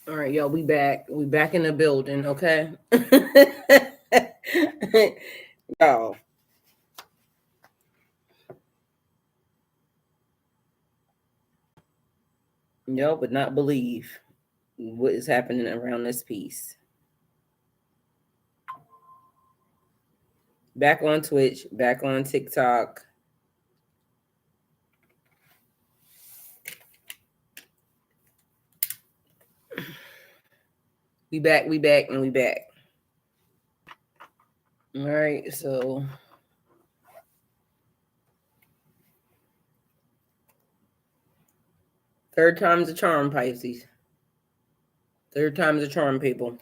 All right, y'all, we back. We back in the building, okay? Y'all. Y'all would not believe what is happening around this piece. Back on Twitch, back on TikTok. We back, and we back. All right, so third time's a charm, Pisces. Third time's a charm, people.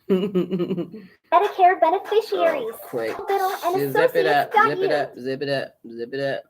Medicare beneficiaries. Quick. And zip it up, zip it up, zip it up, zip it up.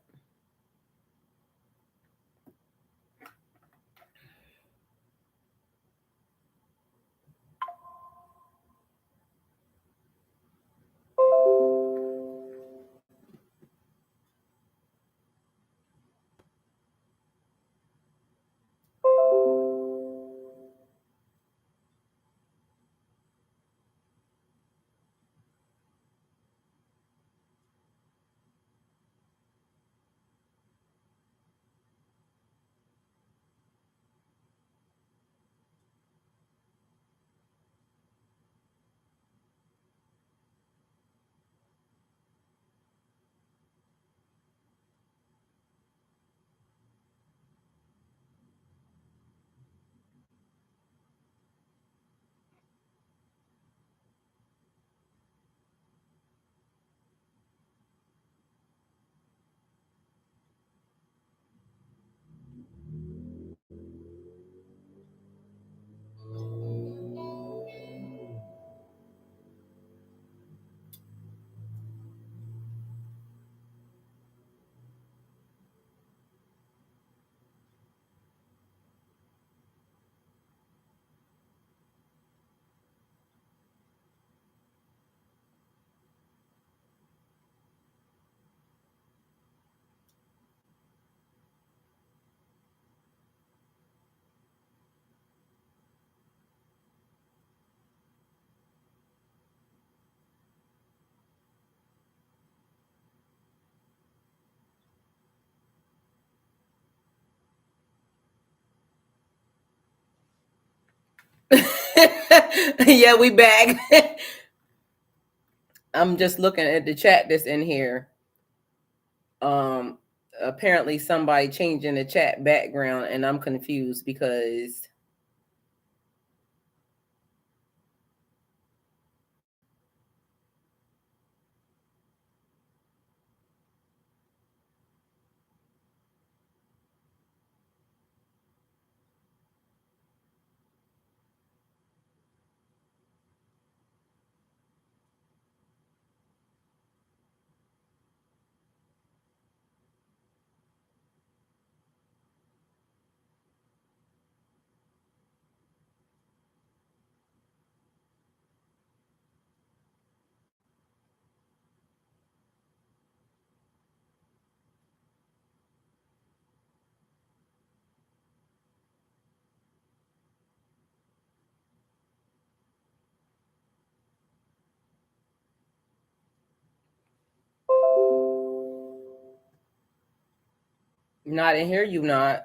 Yeah, we back. I'm just looking at the chat that's in here. Apparently somebody changing the chat background, and I'm confused because not in here. You not.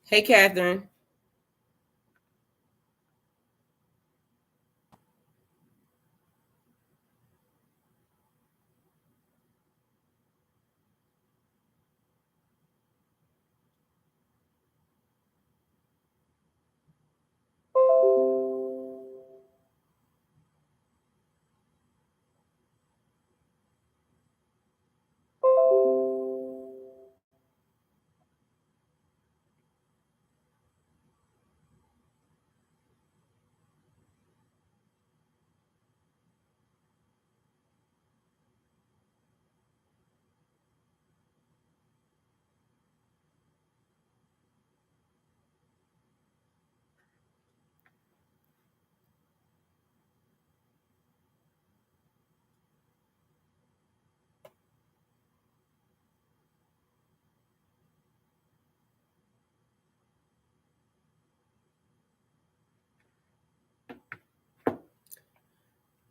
Hey, Catherine.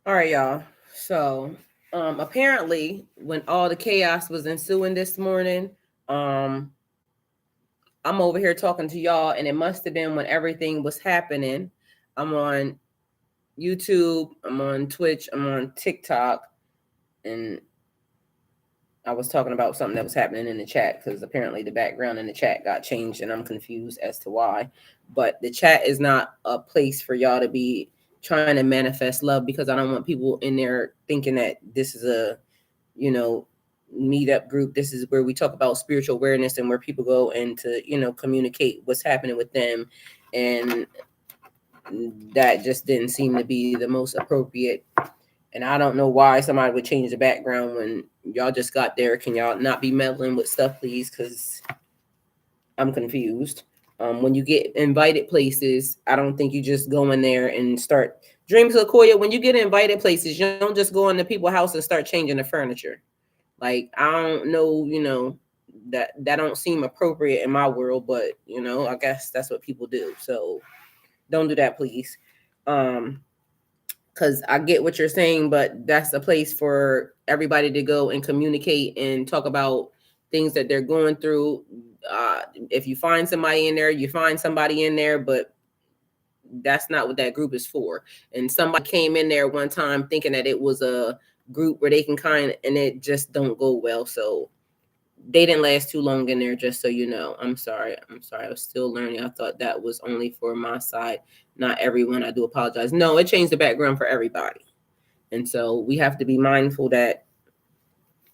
All right, y'all. So apparently when all the chaos was ensuing this morning, I'm over here talking to y'all, and it must have been when everything was happening. I'm on YouTube, I'm on Twitch, I'm on TikTok, and I was talking about something that was happening in the chat because apparently the background in the chat got changed and I'm confused as to why. But the chat is not a place for y'all to be trying to manifest love, because I don't want people in there thinking that this is a, meetup group. This is where we talk about spiritual awareness and where people go and to, communicate what's happening with them. And that just didn't seem to be the most appropriate. And I don't know why somebody would change the background when y'all just got there. Can y'all not be meddling with stuff, please? Because I'm confused. When you get invited places, I don't think you just go in there and start. Dreams of Koya, when you get invited places, you don't just go into people's house and start changing the furniture. Like, I don't know, that don't seem appropriate in my world, but, I guess that's what people do. So don't do that, please. Because I get what you're saying, but that's a place for everybody to go and communicate and talk about things that they're going through. If you find somebody in there, you find somebody in there, but that's not what that group is for. And somebody came in there one time thinking that it was a group where they can and it just don't go well. So they didn't last too long in there, just so you know. I'm sorry. I was still learning. I thought that was only for my side, not everyone. I do apologize. No, it changed the background for everybody. And so we have to be mindful that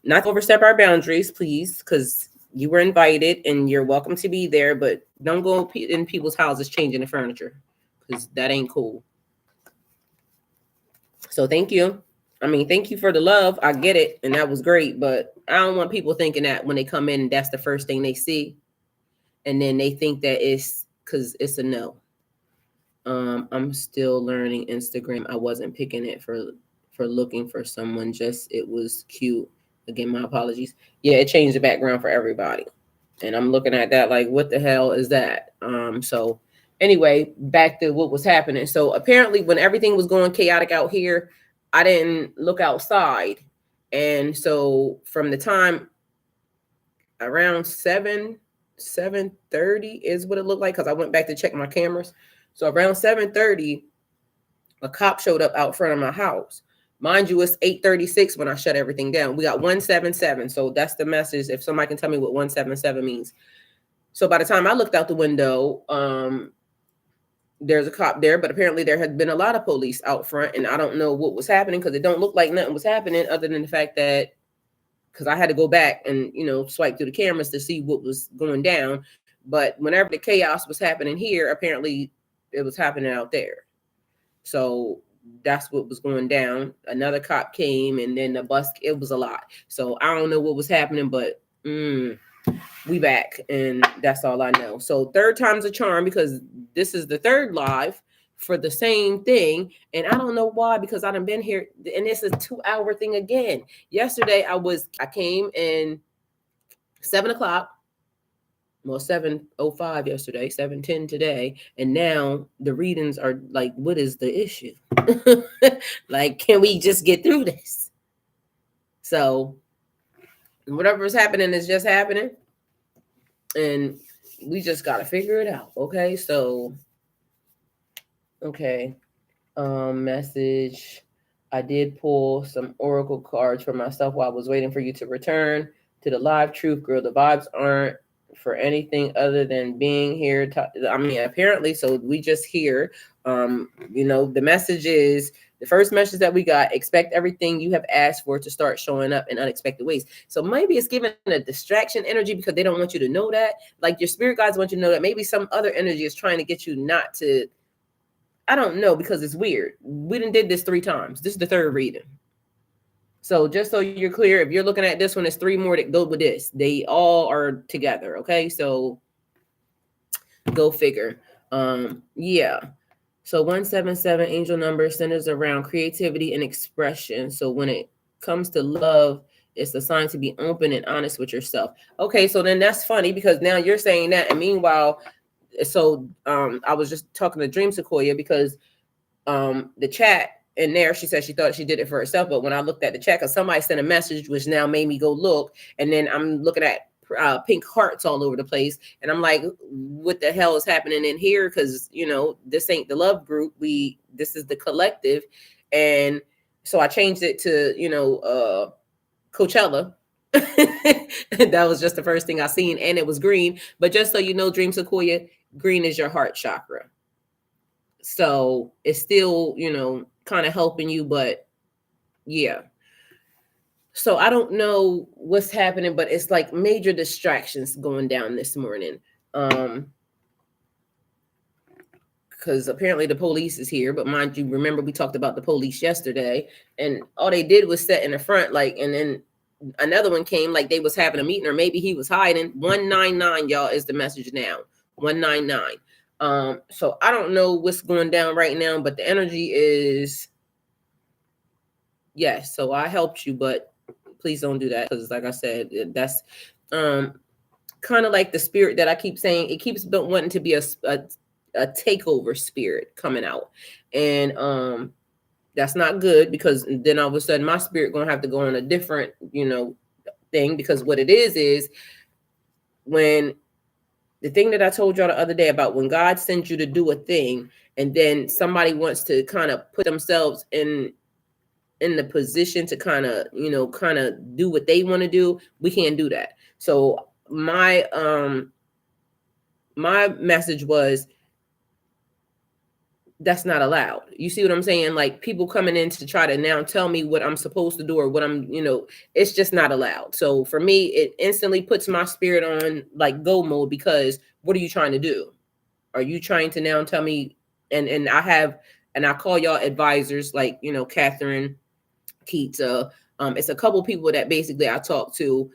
not to overstep our boundaries, please, because you were invited and you're welcome to be there, but don't go in people's houses changing the furniture, because that ain't cool. So thank you. Thank you for the love. I get it. And that was great. But I don't want people thinking that when they come in, that's the first thing they see. And then they think that it's because it's a no. I'm still learning Instagram. I wasn't picking it for looking for someone. Just, it was cute. Again, my apologies. Yeah, it changed the background for everybody. And I'm looking at that like, what the hell is that? So anyway, back to what was happening. So apparently when everything was going chaotic out here, I didn't look outside. And so from the time around 7:30 is what it looked like, because I went back to check my cameras. So around 7:30, a cop showed up out front of my house. Mind you, it's 8:36 when I shut everything down. We got 177. So that's the message. If somebody can tell me what 177 means. So by the time I looked out the window, there's a cop there, but apparently there had been a lot of police out front, and I don't know what was happening, because it don't look like nothing was happening other than the fact that, because I had to go back and, swipe through the cameras to see what was going down. But whenever the chaos was happening here, apparently it was happening out there. So that's what was going down. Another cop came, and then the bus, it was a lot. So I don't know what was happening, but we back, and that's all I know. So third time's a charm, because this is the third live for the same thing. And I don't know why, because I done been here, and it's a 2-hour thing again. Yesterday I came in 7:00. Well, 7:05 yesterday, 7:10 today, and now the readings are like, what is the issue? Like, can we just get through this? So whatever is happening is just happening, and we just got to figure it out. Okay. So, okay. Message. I did pull some oracle cards for myself while I was waiting for you to return to the live. Truth, girl. The vibes aren't for anything other than being here. Apparently, so we just here. The message is, the first message that we got: expect everything you have asked for to start showing up in unexpected ways. So maybe it's giving a distraction energy, because they don't want you to know that. Like, your spirit guides want you to know that maybe some other energy is trying to get you not to. I don't know, because it's weird. We did this 3 times. This is the third reading. So just so you're clear, if you're looking at this one, it's 3 more that go with this. They all are together. Okay. So go figure. Yeah. So 177 angel number centers around creativity and expression. So when it comes to love, it's a sign to be open and honest with yourself. Okay. So then that's funny, because now you're saying that. And meanwhile, so I was just talking to Dream Sequoia, because the chat in there, she said she thought she did it for herself, but when I looked at the chat, because somebody sent a message, which now made me go look, and then I'm looking at pink hearts all over the place, and I'm like, what the hell is happening in here? Because this ain't the love group. This is the collective. And so I changed it to Coachella. That was just the first thing I seen, and it was green. But just so you know, Dream Sequoia, green is your heart chakra. So it's still, kind of helping you, but yeah. So I don't know what's happening, but it's like major distractions going down this morning. Because apparently the police is here, but mind you, remember we talked about the police yesterday, and all they did was sit in the front, and then another one came, like they was having a meeting, or maybe he was hiding. 199, y'all, is the message now. 199. So I don't know what's going down right now, but the energy is yes. So I helped you, but please don't do that, because like I said, that's kind of like the spirit that I keep saying. It keeps wanting to be a takeover spirit coming out, and that's not good, because then all of a sudden my spirit gonna have to go on a different thing, because what it is when the thing that I told y'all the other day about when God sends you to do a thing, and then somebody wants to kind of put themselves in the position to kind of do what they want to do, we can't do that. So my message was, that's not allowed. You see what I'm saying? Like, people coming in to try to now tell me what I'm supposed to do, or what I'm, it's just not allowed. So for me, it instantly puts my spirit on like go mode, because what are you trying to do? Are you trying to now tell me? And I call y'all advisors, like, Catherine Keats. It's a couple people that basically I talk to,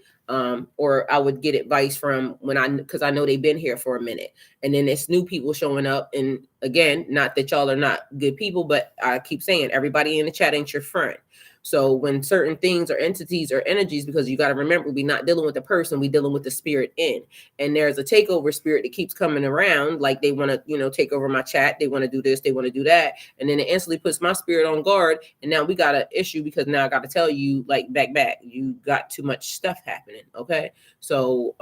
or I would get advice from because I know they've been here for a minute, and then it's new people showing up. And again, not that y'all are not good people, but I keep saying everybody in the chat ain't your friend. So when certain things or entities or energies, because you got to remember, we're not dealing with the person, we're dealing with the spirit in. And there's a takeover spirit that keeps coming around, like they want to, take over my chat. They want to do this, they want to do that. And then it instantly puts my spirit on guard. And now we got an issue, because now I got to tell you, like, back, you got too much stuff happening. Okay. So,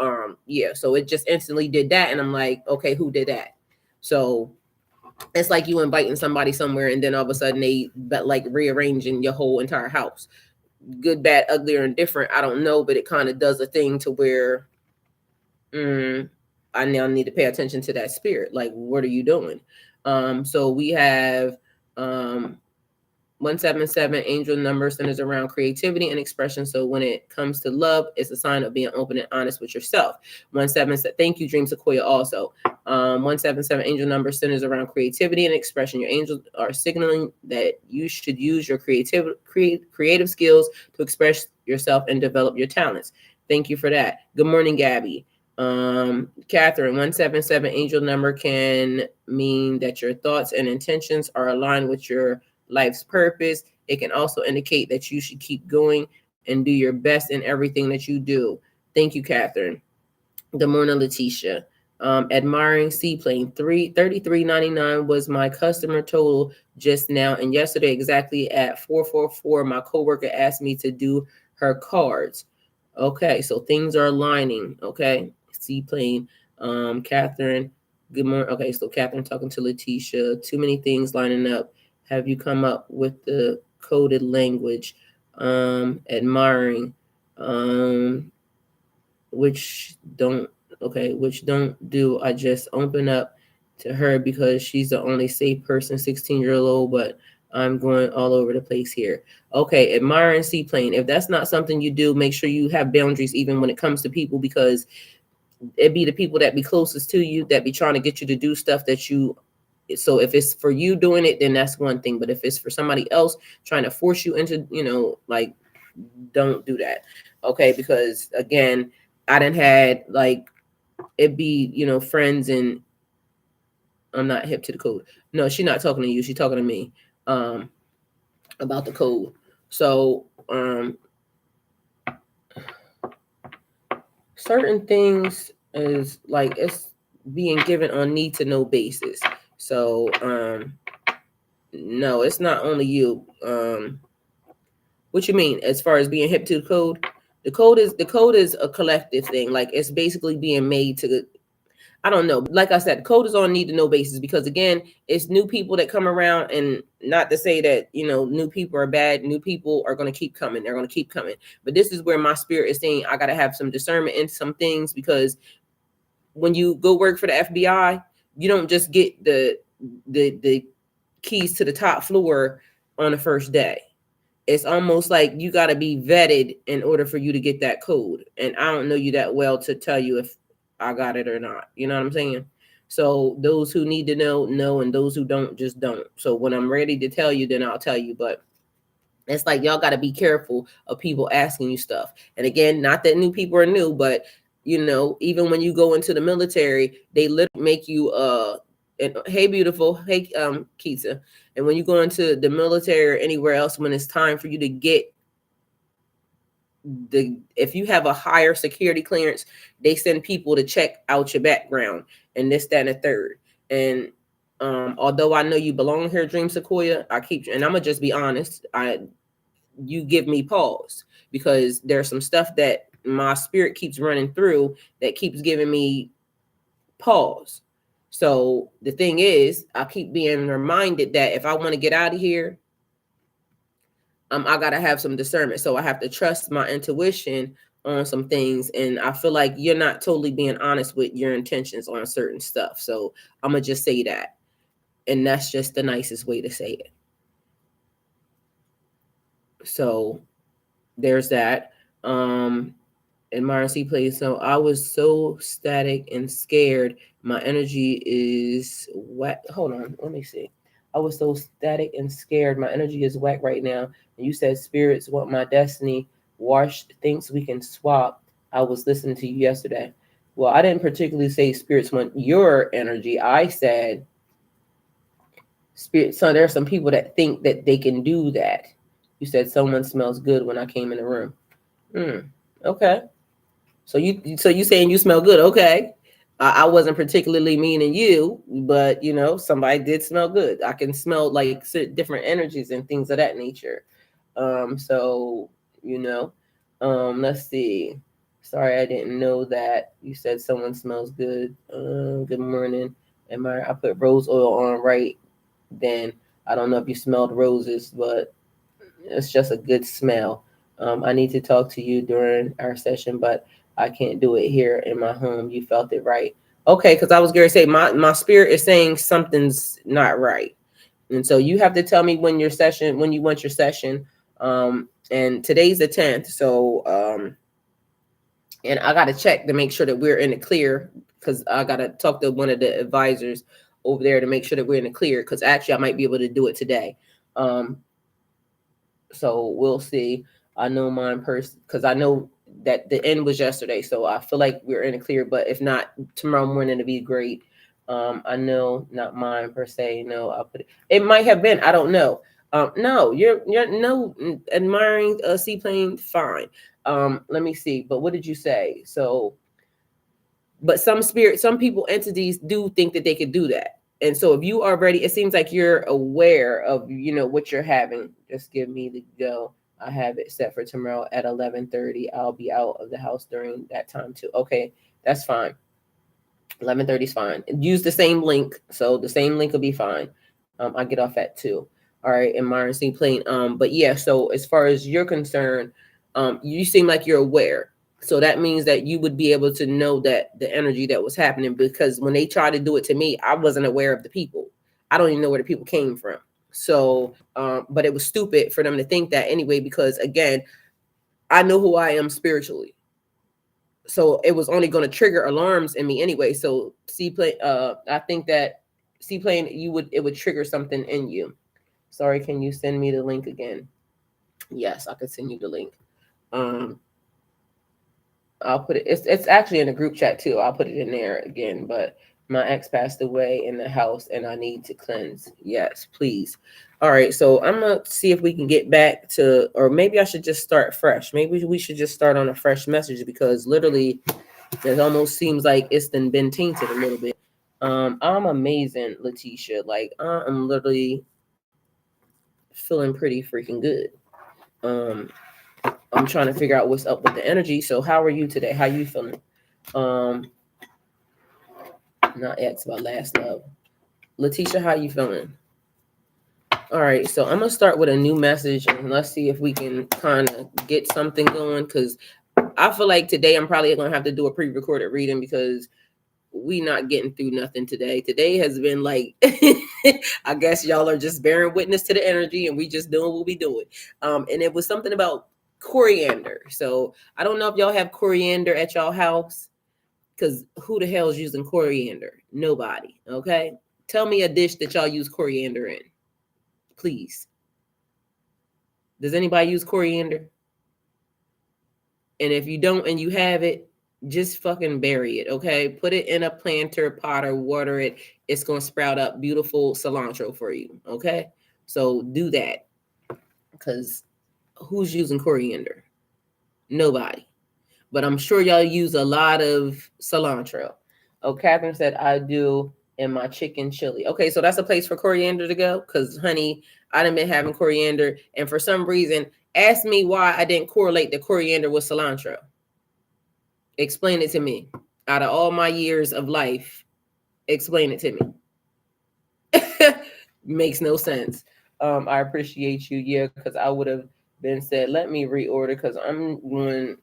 yeah. So it just instantly did that. And I'm like, okay, who did that? So it's like you inviting somebody somewhere, and then all of a sudden they like rearranging your whole entire house. Good, bad, ugly, or indifferent, I don't know, but it kind of does a thing to where I now need to pay attention to that spirit. Like, what are you doing? So we have 177 angel number centers around creativity and expression. So when it comes to love, it's a sign of being open and honest with yourself. 177, thank you, Dream Sequoia. Also, 177 angel number centers around creativity and expression. Your angels are signaling that you should use your creative skills to express yourself and develop your talents. Thank you for that. Good morning, Gabby. Catherine, 177 angel number can mean that your thoughts and intentions are aligned with your life's purpose. It can also indicate that you should keep going and do your best in everything that you do. Thank you, Catherine. Good morning, Letitia. Admiring Seaplane, $33.99 was my customer total just now, and yesterday exactly at 4:44, my coworker asked me to do her cards. Okay, so things are aligning. Okay, Seaplane. Catherine, good morning. Okay, so Catherine talking to Letitia. Too many things lining up. Have you come up with the coded language? Admiring, which don't do. I just open up to her because she's the only safe person, 16-year-old, but I'm going all over the place here. Okay, admiring seaplane. If that's not something you do, make sure you have boundaries even when it comes to people, because it be the people that be closest to you that be trying to get you to do stuff that you. So if it's for you doing it, then that's one thing. But if it's for somebody else trying to force you into, like, don't do that. Okay, because again, I done had like it be, friends, and I'm not hip to the code. No, she's not talking to you. She's talking to me about the code. So certain things is like it's being given on need to know basis. So No, it's not only you. What you mean as far as being hip to the code? The code is a collective thing. Like it's basically being made to, I don't know. Like I said, code is on need to know basis because again, it's new people that come around, and not to say that new people are bad. New people are going to keep coming. They're going to keep coming. But this is where my spirit is saying I got to have some discernment in some things, because when you go work for the FBI, you don't just get the keys to the top floor on the first day. It's almost like you got to be vetted in order for you to get that code. And I don't know you that well to tell you if I got it or not. You know what I'm saying? So those who need to know, and those who don't, just don't. So when I'm ready to tell you, then I'll tell you. But it's like y'all got to be careful of people asking you stuff. And again, not that new people are new, but even when you go into the military, they literally make you and hey beautiful, hey Keita. And when you go into the military or anywhere else, when it's time for you to get if you have a higher security clearance, they send people to check out your background and this, that, and the third. And although I know you belong here, Dream Sequoia, and I'm gonna just be honest, you give me pause, because there's some stuff that my spirit keeps running through that keeps giving me pause. So the thing is, I keep being reminded that if I want to get out of here, I gotta have some discernment. So I have to trust my intuition on some things. And I feel like you're not totally being honest with your intentions on certain stuff. So I'm gonna just say that. And that's just the nicest way to say it. So there's that. And Myron C plays, so I was so static and scared. My energy is whack. Hold on, let me see. I was so static and scared. My energy is whack right now. And you said spirits want my destiny. Wash thinks we can swap. I was listening to you yesterday. Well, I didn't particularly say spirits want your energy. I said spirit. So there are some people that think that they can do that. You said someone smells good when I came in the room. Okay. So you saying you smell good? Okay. I wasn't particularly meaning you, but somebody did smell good. I can smell like different energies and things of that nature. So let's see. Sorry, I didn't know that you said someone smells good. Good morning. I put rose oil on right then. I don't know if you smelled roses, but it's just a good smell. I need to talk to you during our session, but I can't do it here in my home. You felt it right. Okay, because I was going to say my spirit is saying something's not right. And so you have to tell me when you want your session. And today's the 10th. So and I got to check to make sure that we're in the clear, because I got to talk to one of the advisors over there to make sure that we're in the clear, because actually I might be able to do it today. So we'll see. I know mine because I know that the end was yesterday. So I feel like we're in a clear, but if not, tomorrow morning it'll be great. I know not mine per se. No, I'll put it. It might have been. I don't know. No, you're no admiring a seaplane. Fine. Let me see. But what did you say? So, but some people, entities do think that they could do that. And so if you are ready, it seems like you're aware of, what you're having. Just give me the go. I have it set for tomorrow at 11:30. I'll be out of the house during that time too. Okay, that's fine. 11:30 is fine. Use the same link. So the same link will be fine. I get off at 2. All right, and Myron C. Plain. But yeah, so as far as you're concerned, you seem like you're aware. So that means that you would be able to know that the energy that was happening, because when they tried to do it to me, I wasn't aware of the people. I don't even know where the people came from. So, but it was stupid for them to think that anyway, because again, I know who I am spiritually. So it was only going to trigger alarms in me anyway. So I think that seaplane, it would trigger something in you. Sorry, can you send me the link again? Yes, I could send you the link. I'll put it. It's actually in the group chat too. I'll put it in there again. But my ex passed away in the house, and I need to cleanse. Yes, please. All right. So I'm gonna see if we can get back to, or maybe I should just start fresh. Maybe we should just start on a fresh message, because literally, it almost seems like it's been tainted a little bit. I'm amazing, Letitia. Like I'm literally feeling pretty freaking good. I'm trying to figure out what's up with the energy. So how are you today? How you feeling? Not asked about last love. Letitia, how you feeling? All right, so I'm gonna start with a new message and let's see if we can kind of get something going, because I feel like today I'm probably gonna have to do a pre-recorded reading because we not getting through nothing today. Today has been like, I guess y'all are just bearing witness to the energy and we just doing what we doing. And it was something about coriander. So I don't know if y'all have coriander at y'all house, because who the hell is using coriander? Nobody. Okay. Tell me a dish that y'all use coriander in, please. Does anybody use coriander? And if you don't and you have it, just fucking bury it, okay? Put it in a planter pot or water it. It's going to sprout up beautiful cilantro for you, okay? So do that, because who's using coriander? Nobody. But I'm sure y'all use a lot of cilantro. Oh, Catherine said, I do in my chicken chili. Okay, so that's a place for coriander to go, because, honey, I done been having coriander, and for some reason, ask me why I didn't correlate the coriander with cilantro. Explain it to me. Out of all my years of life, explain it to me. Makes no sense. I appreciate you. Yeah, because I would have been said, let me reorder, because I'm going.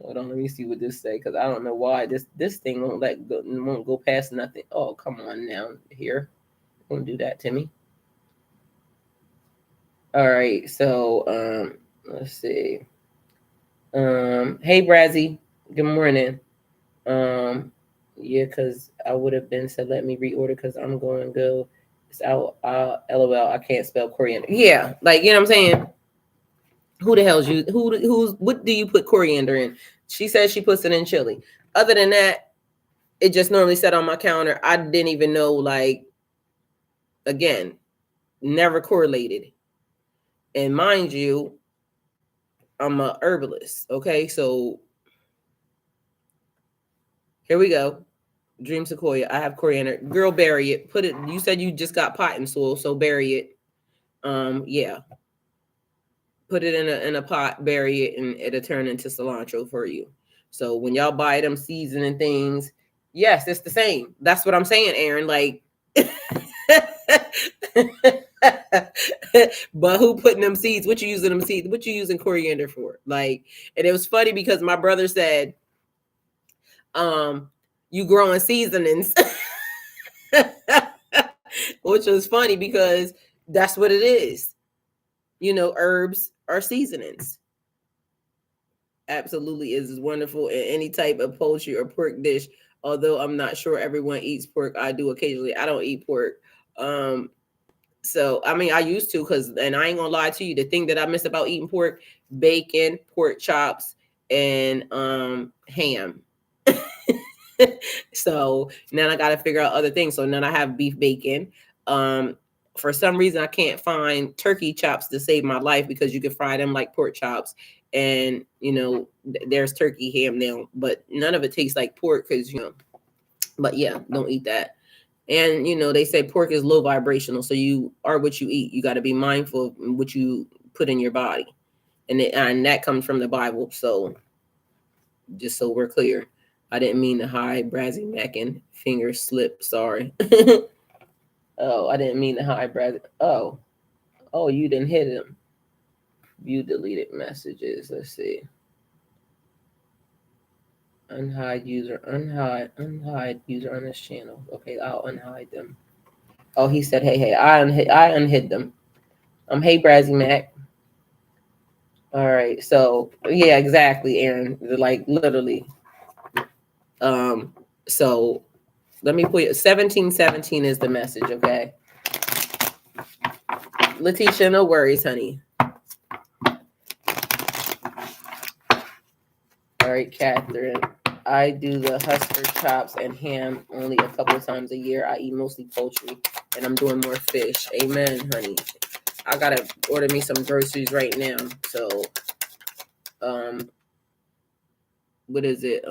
Hold on, let me see what this say, because I don't know why this thing won't go past nothing. Oh, come on now. Here. Don't do that to me. All right, so let's see. Hey Brazzy, good morning. Yeah, because I would have been said let me reorder, because I'm going to go. It's out. LOL. I can't spell coriander. Yeah, like, you know what I'm saying. Who the hell's you? What do you put coriander in? She says she puts it in chili. Other than that, it just normally sat on my counter. I didn't even know. Like, again, never correlated. And mind you, I'm a herbalist. Okay, so here we go. Dream Sequoia. I have coriander. Girl, bury it. Put it. You said you just got pot and soil, so bury it. Yeah. Put it in a pot, bury it, and it'll turn into cilantro for you. So when y'all buy them seasoning things, yes, it's the same. That's what I'm saying, Aaron. Like, but who putting them seeds? What you using them seeds? What you using coriander for? Like, and it was funny because my brother said, you growing seasonings. Which was funny because that's what it is. You know, herbs are seasonings. Absolutely is wonderful in any type of poultry or pork dish. Although I'm not sure everyone eats pork. I do occasionally. I don't eat pork. So, I mean, I used to, and I ain't gonna lie to you, the thing that I miss about eating pork, bacon, pork chops, and ham. So now I got to figure out other things. So now I have beef bacon. For some reason, I can't find turkey chops to save my life, because you can fry them like pork chops. And, you know, there's turkey ham now, but none of it tastes like pork, because, you know, but yeah, don't eat that. And, you know, they say pork is low vibrational. So you are what you eat. You got to be mindful of what you put in your body. And that comes from the Bible. So just so we're clear, I didn't mean to hide Brazzy Mackin. Finger slip. Sorry. Oh, I didn't mean to hide Brazzy. Oh, you didn't hit him. View deleted messages. Let's see. Unhide user. Unhide user on this channel. Okay, I'll unhide them. Oh, he said, hey, I unhid them. Hey, Brazzy Mac. All right, so yeah, exactly, Aaron. Like, literally. So let me put it. 1717 is the message, okay? Letitia, no worries, honey. All right, Catherine. I do the Husker chops and ham only a couple of times a year. I eat mostly poultry, and I'm doing more fish. Amen, honey. I gotta order me some groceries right now. So, what is it?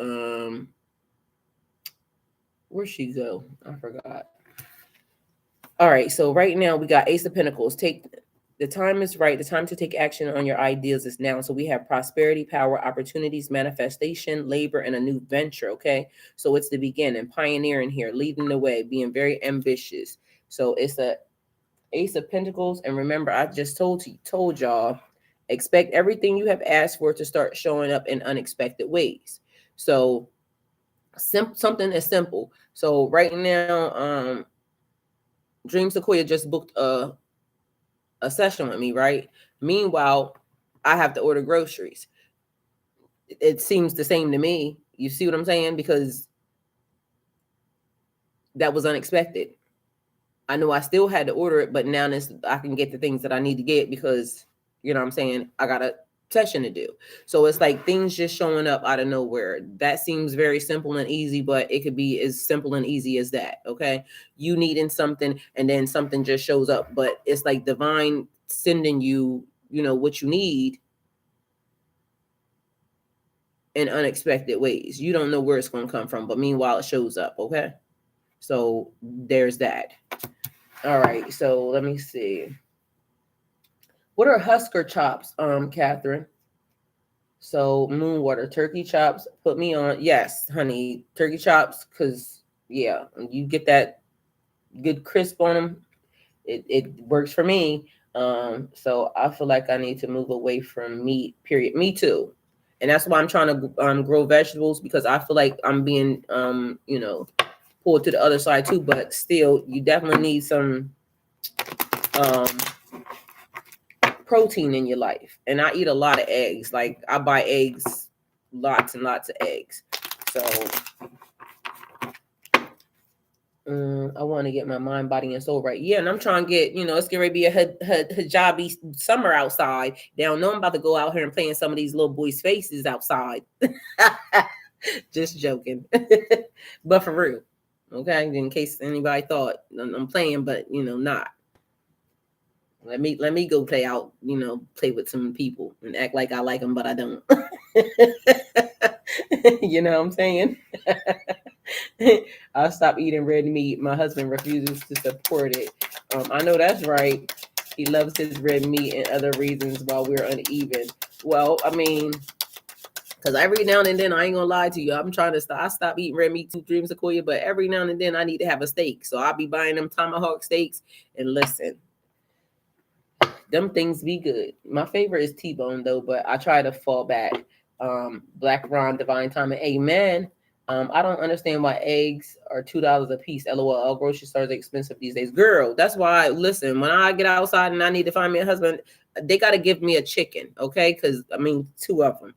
Where'd she go? I forgot. All right, so right now we got Ace of Pentacles. The time is right. The time to take action on your ideas is now. So we have prosperity, power, opportunities, manifestation, labor, and a new venture. Okay, so it's the beginning, pioneering here, leading the way, being very ambitious. So it's a Ace of Pentacles, and remember, I just told y'all, expect everything you have asked for to start showing up in unexpected ways. So something is simple. So right now, Dream Sequoia just booked a session with me, right? Meanwhile, I have to order groceries. It seems the same to me. You see what I'm saying? Because that was unexpected. I know I still had to order it, but now I can get the things that I need to get because, you know what I'm saying, I got a session to do. So it's like things just showing up out of nowhere. That seems very simple and easy, but it could be as simple and easy as that. Okay. You needing something and then something just shows up, but it's like divine sending you, what you need in unexpected ways. You don't know where it's going to come from, but meanwhile it shows up. Okay. So there's that. All right. So let me see. What are Husker chops, Catherine? So Moonwater, turkey chops, put me on. Yes, honey, turkey chops, because yeah, you get that good crisp on them. It works for me. So I feel like I need to move away from meat, period. Me too. And that's why I'm trying to grow vegetables, because I feel like I'm being pulled to the other side too, but still you definitely need some protein in your life. And I eat a lot of eggs. Like I buy eggs, lots and lots of eggs. So I want to get my mind, body, and soul right. Yeah, and I'm trying to get, it's going to be a hijabi summer outside. They don't know I'm about to go out here and play in some of these little boys' faces outside. Just joking. But for real. Okay, in case anybody thought I'm playing, but not. Let me go play out, play with some people and act like I like them, but I don't. You know what I'm saying? I'll stop eating red meat. My husband refuses to support it. I know that's right. He loves his red meat and other reasons while we're uneven. Well, I mean, because every now and then, I ain't gonna lie to you, I'm trying to stop. I stop eating red meat too, Dream Sequoia, but every now and then I need to have a steak. So I'll be buying them tomahawk steaks, and listen, them things be good. My favorite is T-bone though, but I try to fall back. Black Ron, Divine Timing, amen. I don't understand why eggs are $2 a piece. LOL. All grocery stores are expensive these days. Girl, that's why, listen, when I get outside and I need to find me a husband, they got to give me a chicken, okay? Because, I mean, 2 of them.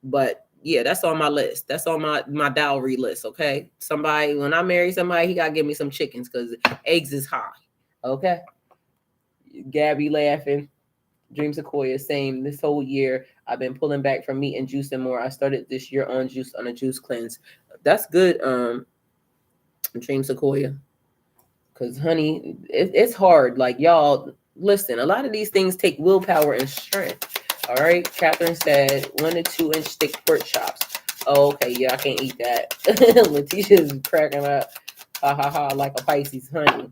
But, yeah, that's on my list. That's on my dowry list, okay? When I marry somebody, he got to give me some chickens because eggs is high, okay? Gabby laughing. Dream Sequoia saying this whole year I've been pulling back from meat and juice and more. I started this year on a juice cleanse. That's good, Dream Sequoia. Because honey, it's hard. Like y'all, listen, a lot of these things take willpower and strength. All right. Catherine said 1 to 2 inch thick pork chops. Oh, okay, yeah, I can't eat that. Letitia's cracking up. Ha ha ha, like a Pisces, honey.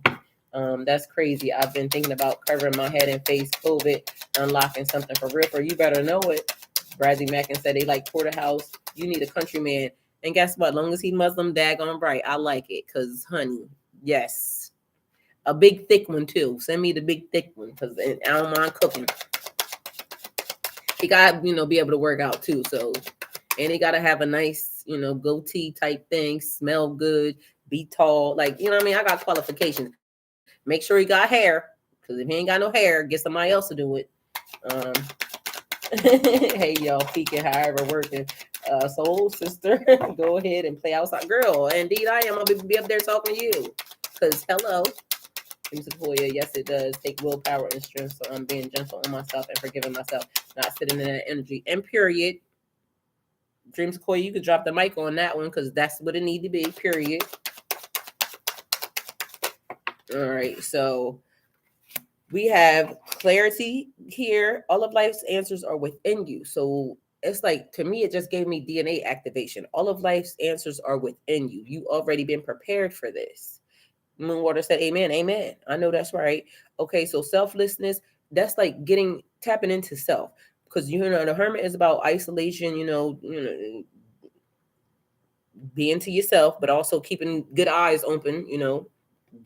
That's crazy. I've been thinking about covering my head and face COVID, unlocking something for real. You better know it. Bradley Mackin said they like porterhouse. You need a countryman. And guess what? Long as he Muslim, daggone right. I like it. Because, honey, yes. A big, thick one, too. Send me the big, thick one. Because I don't mind cooking. He got to, be able to work out, too. So, and he got to have a nice, goatee type thing. Smell good. Be tall. Like, you know what I mean? I got qualifications. Make sure he got hair, because if he ain't got no hair, get somebody else to do it. Hey, y'all, peeking, however, working. Soul sister, go ahead and play outside. Girl, indeed I am. I'll be up there talking to you. Because, hello. Sequoia, yes, it does take willpower and strength, so I'm being gentle on myself and forgiving myself, not sitting in that energy. And period. Dream Sequoia, you could drop the mic on that one, because that's what it need to be, period. All right, so we have clarity here. All of life's answers are within you. So it's like, to me, it just gave me DNA activation. All of life's answers are within you. You already been prepared for this. Moonwater said, amen, amen. I know that's right. Okay, so selflessness, that's like tapping into self. Because, the hermit is about isolation, being to yourself, but also keeping good eyes open,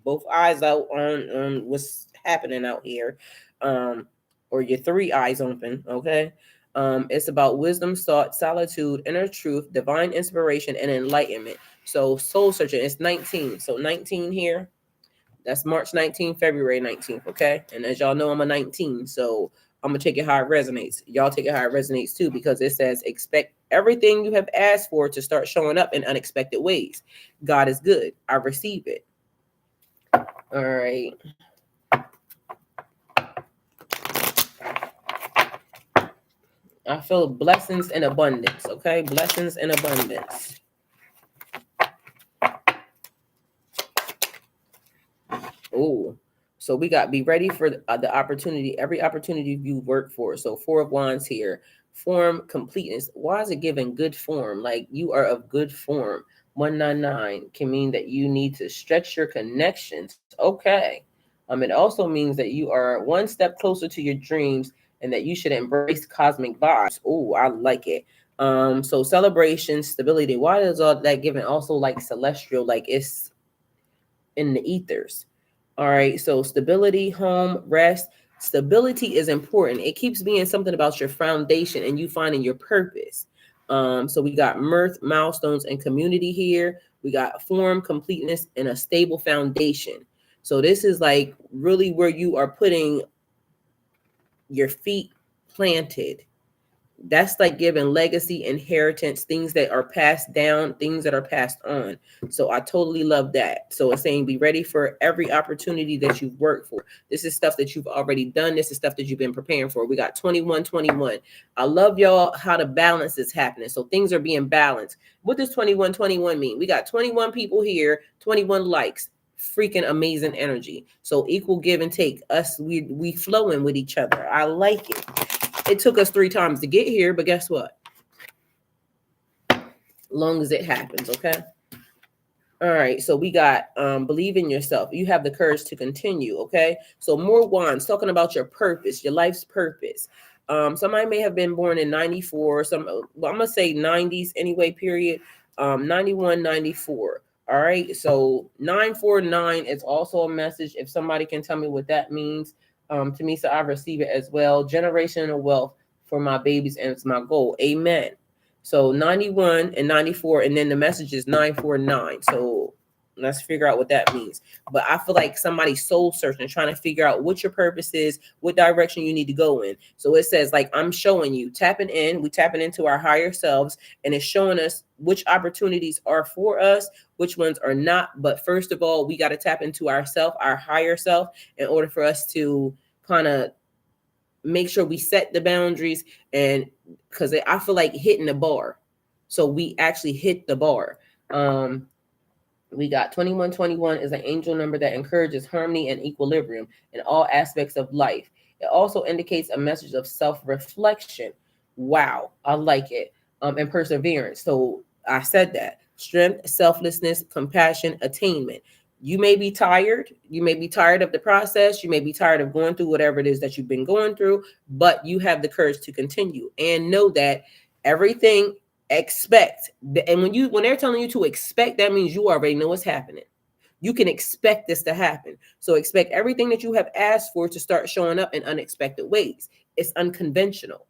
both eyes out on what's happening out here, or your three eyes open. Okay. It's about wisdom, thought, solitude, inner truth, divine inspiration, and enlightenment. So soul searching, it's 19. So 19 here, that's March 19th, February 19th. Okay. And as y'all know, I'm a 19. So I'm going to take it how it resonates. Y'all take it how it resonates too, because it says expect everything you have asked for to start showing up in unexpected ways. God is good. I receive it. All right. I feel blessings and abundance. Okay. Blessings and abundance. Oh, so we got be ready for the opportunity, every opportunity you work for. So 4 of Wands here, form completeness. Why is it giving good form? Like you are of good form. 199 can mean that you need to stretch your connections. Okay. It also means that you are one step closer to your dreams and that you should embrace cosmic vibes. Oh, I like it. So celebration, stability. Why is all that given also like celestial? Like it's in the ethers. All right. So stability, home, rest. Stability is important. It keeps being something about your foundation and you finding your purpose. So we got mirth, milestones, and community here. We got form, completeness, and a stable foundation. So this is like really where you are putting your feet planted. That's like giving legacy, inheritance, things that are passed down, things that are passed on. So I totally love that. So it's saying be ready for every opportunity that you've worked for. This is stuff that you've already done. This is stuff that you've been preparing for. We got 2121. I love y'all how the balance is happening. So things are being balanced. What does 2121 mean? We got 21 people here, 21 likes. Freaking amazing energy. So equal give and take. Us, we flowing with each other. I like it. It took us 3 times to get here, but guess what? Long as it happens, okay? All right, so we got believe in yourself. You have the courage to continue, okay? So more wands, talking about your purpose, your life's purpose. Somebody may have been born in 94, I'm gonna say 90s anyway, period. 91, 94. All right, so 949 is also a message. If somebody can tell me what that means, to me, so I receive it as well. Generational wealth for my babies, and it's my goal. Amen. So 91 and 94, and then the message is 949. So let's figure out what that means. But I feel like somebody's soul searching, trying to figure out what your purpose is, what direction you need to go in. So it says, like, I'm showing you, we tapping into our higher selves, and it's showing us which opportunities are for us, which ones are not. But first of all, we got to tap into ourself, our higher self, in order for us to kind of make sure we set the boundaries, and because I feel like hitting the bar. So we actually hit the bar. We got 2121 is an angel number that encourages harmony and equilibrium in all aspects of life. It also indicates a message of self-reflection. Wow, I like it. And perseverance. So I said that. Strength, selflessness, compassion, attainment. You may be tired. You may be tired of the process. You may be tired of going through whatever it is that you've been going through, but you have the courage to continue and know that everything expect. And when they're telling you to expect, that means you already know what's happening. You can expect this to happen. So expect everything that you have asked for to start showing up in unexpected ways. It's unconventional.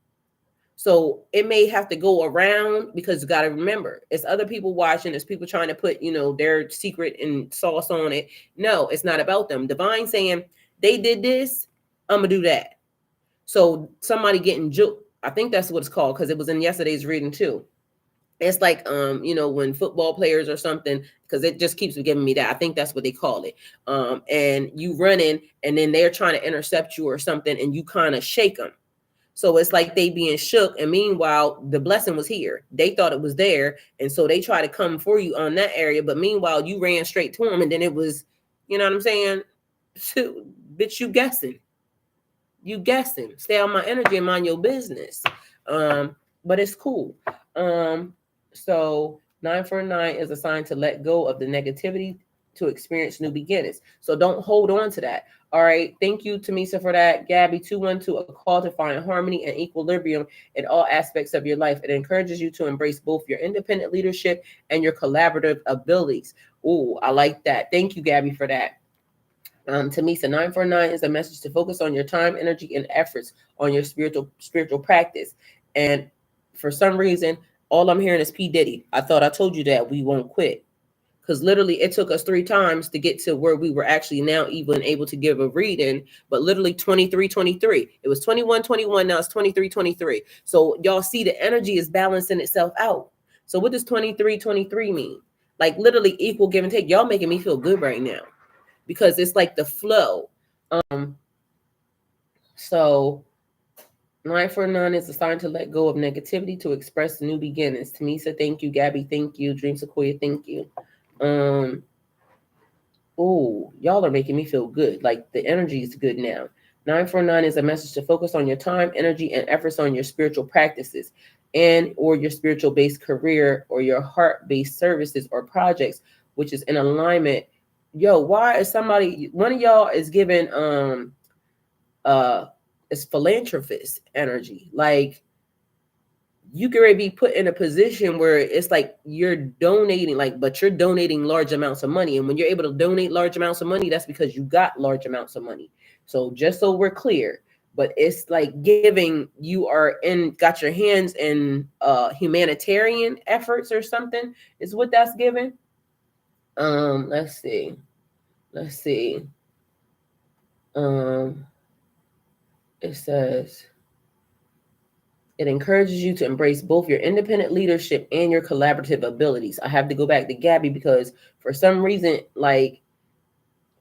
So it may have to go around, because you got to remember, it's other people watching. It's people trying to put, their secret and sauce on it. No, it's not about them. Divine saying they did this, I'm going to do that. So somebody getting juked. I think that's what it's called, because it was in yesterday's reading too. It's like, when football players or something, because it just keeps giving me that. I think that's what they call it. And you run in, and then they're trying to intercept you or something, and you kind of shake them. So it's like they being shook. And meanwhile, the blessing was here. They thought it was there. And so they try to come for you on that area. But meanwhile, you ran straight to them. And then it was, you know what I'm saying? Bitch, you guessing. You guessing. Stay on my energy and mind your business. But it's cool. So 949 is a sign to let go of the negativity, to experience new beginnings. So don't hold on to that. All right. Thank you, Tamisa, for that. Gabby, 212, a call to find harmony and equilibrium in all aspects of your life. It encourages you to embrace both your independent leadership and your collaborative abilities. Oh, I like that. Thank you, Gabby, for that. Tamisa, 949 is a message to focus on your time, energy, and efforts on your spiritual practice. And for some reason, all I'm hearing is P. Diddy. I thought I told you that we won't quit. Because literally it took us 3 times to get to where we were actually now even able to give a reading, but literally 23-23. It was 21-21, now it's 23-23. So y'all see the energy is balancing itself out. So what does 23-23 mean? Like literally equal give and take. Y'all making me feel good right now because it's like the flow. So 949 is assigned to let go of negativity to express new beginnings. Tamisa, thank you. Gabby, thank you. Dream Sequoia, thank you. Oh, y'all are making me feel good. Like the energy is good now. 949 is a message to focus on your time, energy, and efforts on your spiritual practices and or your spiritual based career or your heart-based services or projects, which is in alignment. Yo, why is one of y'all is giving it's philanthropist energy. Like you can already be put in a position where it's like you're donating, but you're donating large amounts of money. And when you're able to donate large amounts of money, that's because you got large amounts of money. So just so we're clear, but it's like got your hands in humanitarian efforts or something is what that's giving. Let's see. It says, it encourages you to embrace both your independent leadership and your collaborative abilities. I have to go back to Gabby because for some reason, like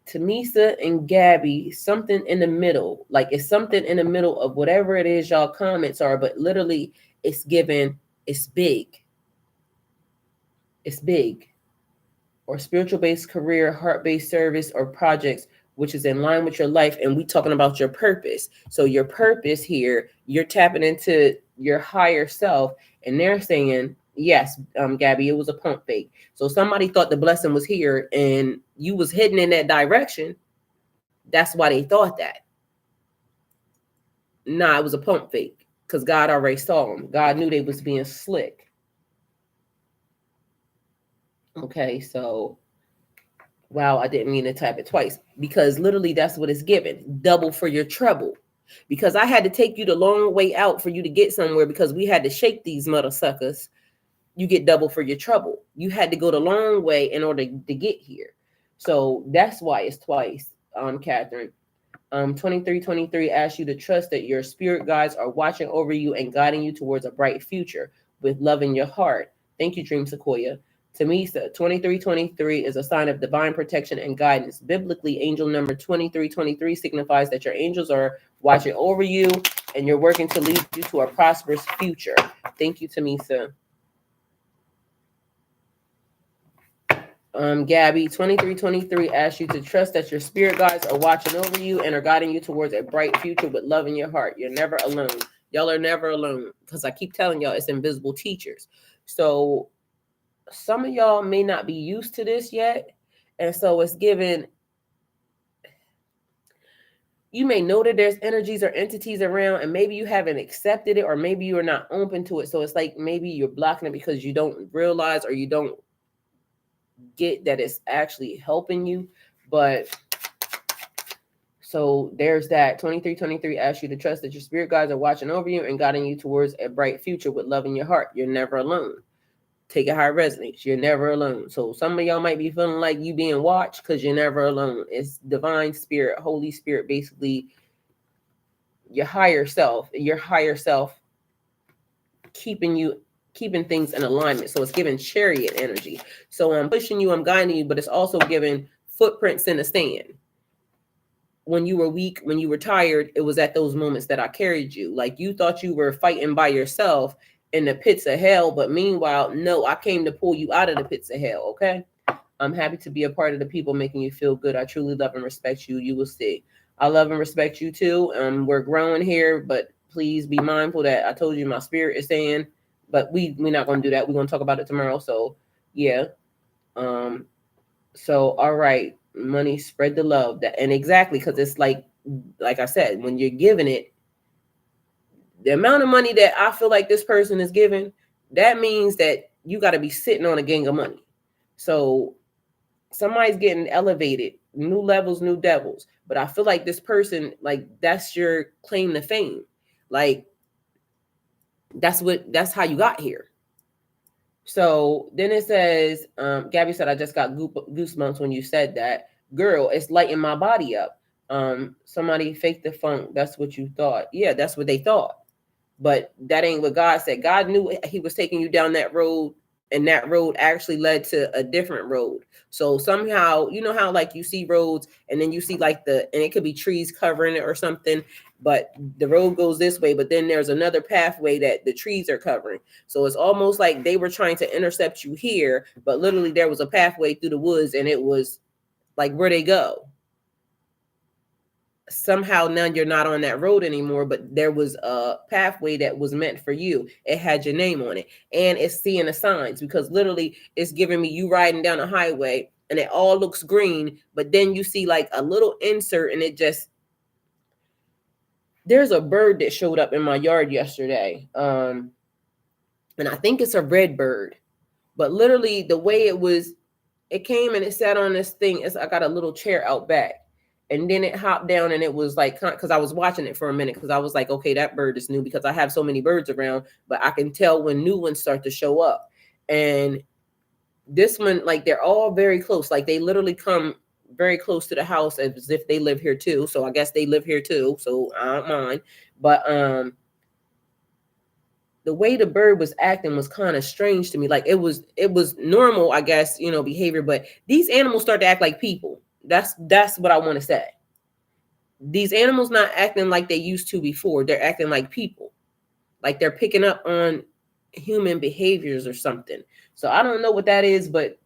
Tamisa and Gabby, something in the middle, like it's something in the middle of whatever it is y'all comments are, but literally it's given, it's big. It's big. Or spiritual-based career, heart-based service, or projects, which is in line with your life. And we talking about your purpose. So your purpose here, you're tapping into your higher self. And they're saying, yes, Gabby, it was a pump fake. So somebody thought the blessing was here and you was heading in that direction. That's why they thought that. Nah, it was a pump fake because God already saw them. God knew they was being slick. Okay, so wow, I didn't mean to type it twice because literally that's what it's given. Double for your trouble. Because I had to take you the long way out for you to get somewhere because we had to shake these mother suckers. You get double for your trouble. You had to go the long way in order to get here. So that's why it's twice, Catherine. 2323 asks you to trust that your spirit guides are watching over you and guiding you towards a bright future with love in your heart. Thank you, Dream Sequoia. Tamisa, 2323 is a sign of divine protection and guidance. Biblically, angel number 2323 signifies that your angels are watching over you and you're working to lead you to a prosperous future. Thank you, Tamisa. Gabby, 2323 asks you to trust that your spirit guides are watching over you and are guiding you towards a bright future with love in your heart. You're never alone. Y'all are never alone because I keep telling y'all it's invisible teachers. So some of y'all may not be used to this yet. And so it's given, you may know that there's energies or entities around and maybe you haven't accepted it or maybe you're not open to it. So it's like maybe you're blocking it because you don't realize or you don't get that it's actually helping you. But so there's that. 2323 asks you to trust that your spirit guides are watching over you and guiding you towards a bright future with love in your heart. You're never alone. Take it how it resonates. You're never alone. So some of y'all might be feeling like you being watched because you're never alone. It's divine spirit, Holy Spirit, basically your higher self keeping things in alignment. So it's giving chariot energy. So I'm pushing you, I'm guiding you, but it's also giving footprints in the sand. When you were weak, when you were tired, it was at those moments that I carried you. Like you thought you were fighting by yourself in the pits of hell, but meanwhile, no, I came to pull you out of the pits of hell. Okay. I'm happy to be a part of the people making you feel good. I truly love and respect you. You will see. I love and respect you too. We're growing here, but please be mindful that I told you my spirit is saying, but we're not going to do that. We're going to talk about it tomorrow. So yeah. So, all right, money, spread the love. That, and exactly, because it's like I said, when you're giving it, the amount of money that I feel like this person is giving, that means that you got to be sitting on a gang of money. So somebody's getting elevated, new levels, new devils. But I feel like this person, like, that's your claim to fame. Like, that's how you got here. So then it says, Gabby said, I just got goosebumps when you said that. Girl, it's lighting my body up. Somebody faked the funk. That's what you thought. Yeah, that's what they thought. But that ain't what God said. God knew he was taking you down that road, and that road actually led to a different road. So somehow, you know how like you see roads and then you see like and it could be trees covering it or something, but the road goes this way, but then there's another pathway that the trees are covering. So it's almost like they were trying to intercept you here, but literally there was a pathway through the woods, and it was like, where they go. Somehow now you're not on that road anymore, but there was a pathway that was meant for you. It had your name on it, and it's seeing the signs, because literally it's giving me you riding down a highway and it all looks green, but then you see like a little insert, and there's a bird that showed up in my yard yesterday, and I think it's a red bird, but literally the way it came and it sat on this thing. I got a little chair out back. And then it hopped down, and it was like, because I was watching it for a minute, because I was like, okay, that bird is new, because I have so many birds around, but I can tell when new ones start to show up. And this one, like, they're all very close. Like, they literally come very close to the house as if they live here too. So I guess they live here too. So I don't mind. But the way the bird was acting was kind of strange to me. Like, it was normal, I guess, behavior, but these animals start to act like people. That's what I want to say. These animals not acting like they used to before. They're acting like people. Like they're picking up on human behaviors or something. So I don't know what that is, but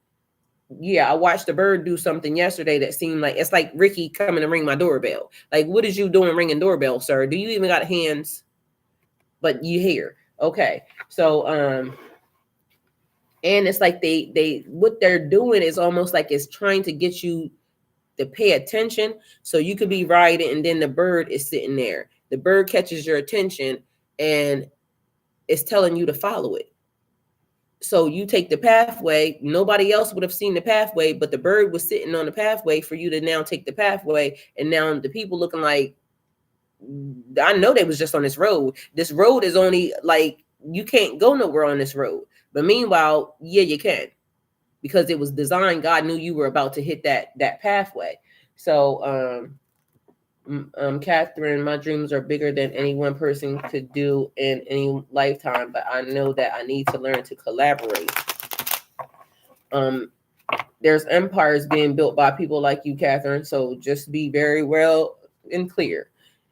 yeah, I watched the bird do something yesterday that seemed like, it's like Ricky coming to ring my doorbell. Like, what is you doing ringing doorbell, sir? Do you even got hands? But you hear. Okay. So and it's like they what they're doing is almost like it's trying to get you to pay attention. So you could be riding, and then the bird is sitting there. The bird catches your attention and it's telling you to follow it. So you take the pathway. Nobody else would have seen the pathway, but the bird was sitting on the pathway for you to now take the pathway. And now the people looking like, I know they was just on this road. This road is only like, you can't go nowhere on this road. But meanwhile, yeah, you can, because it was designed. God knew you were about to hit that pathway. So, Catherine, my dreams are bigger than any one person could do in any lifetime, but I know that I need to learn to collaborate. There's empires being built by people like you, Catherine. So just be very well and clear.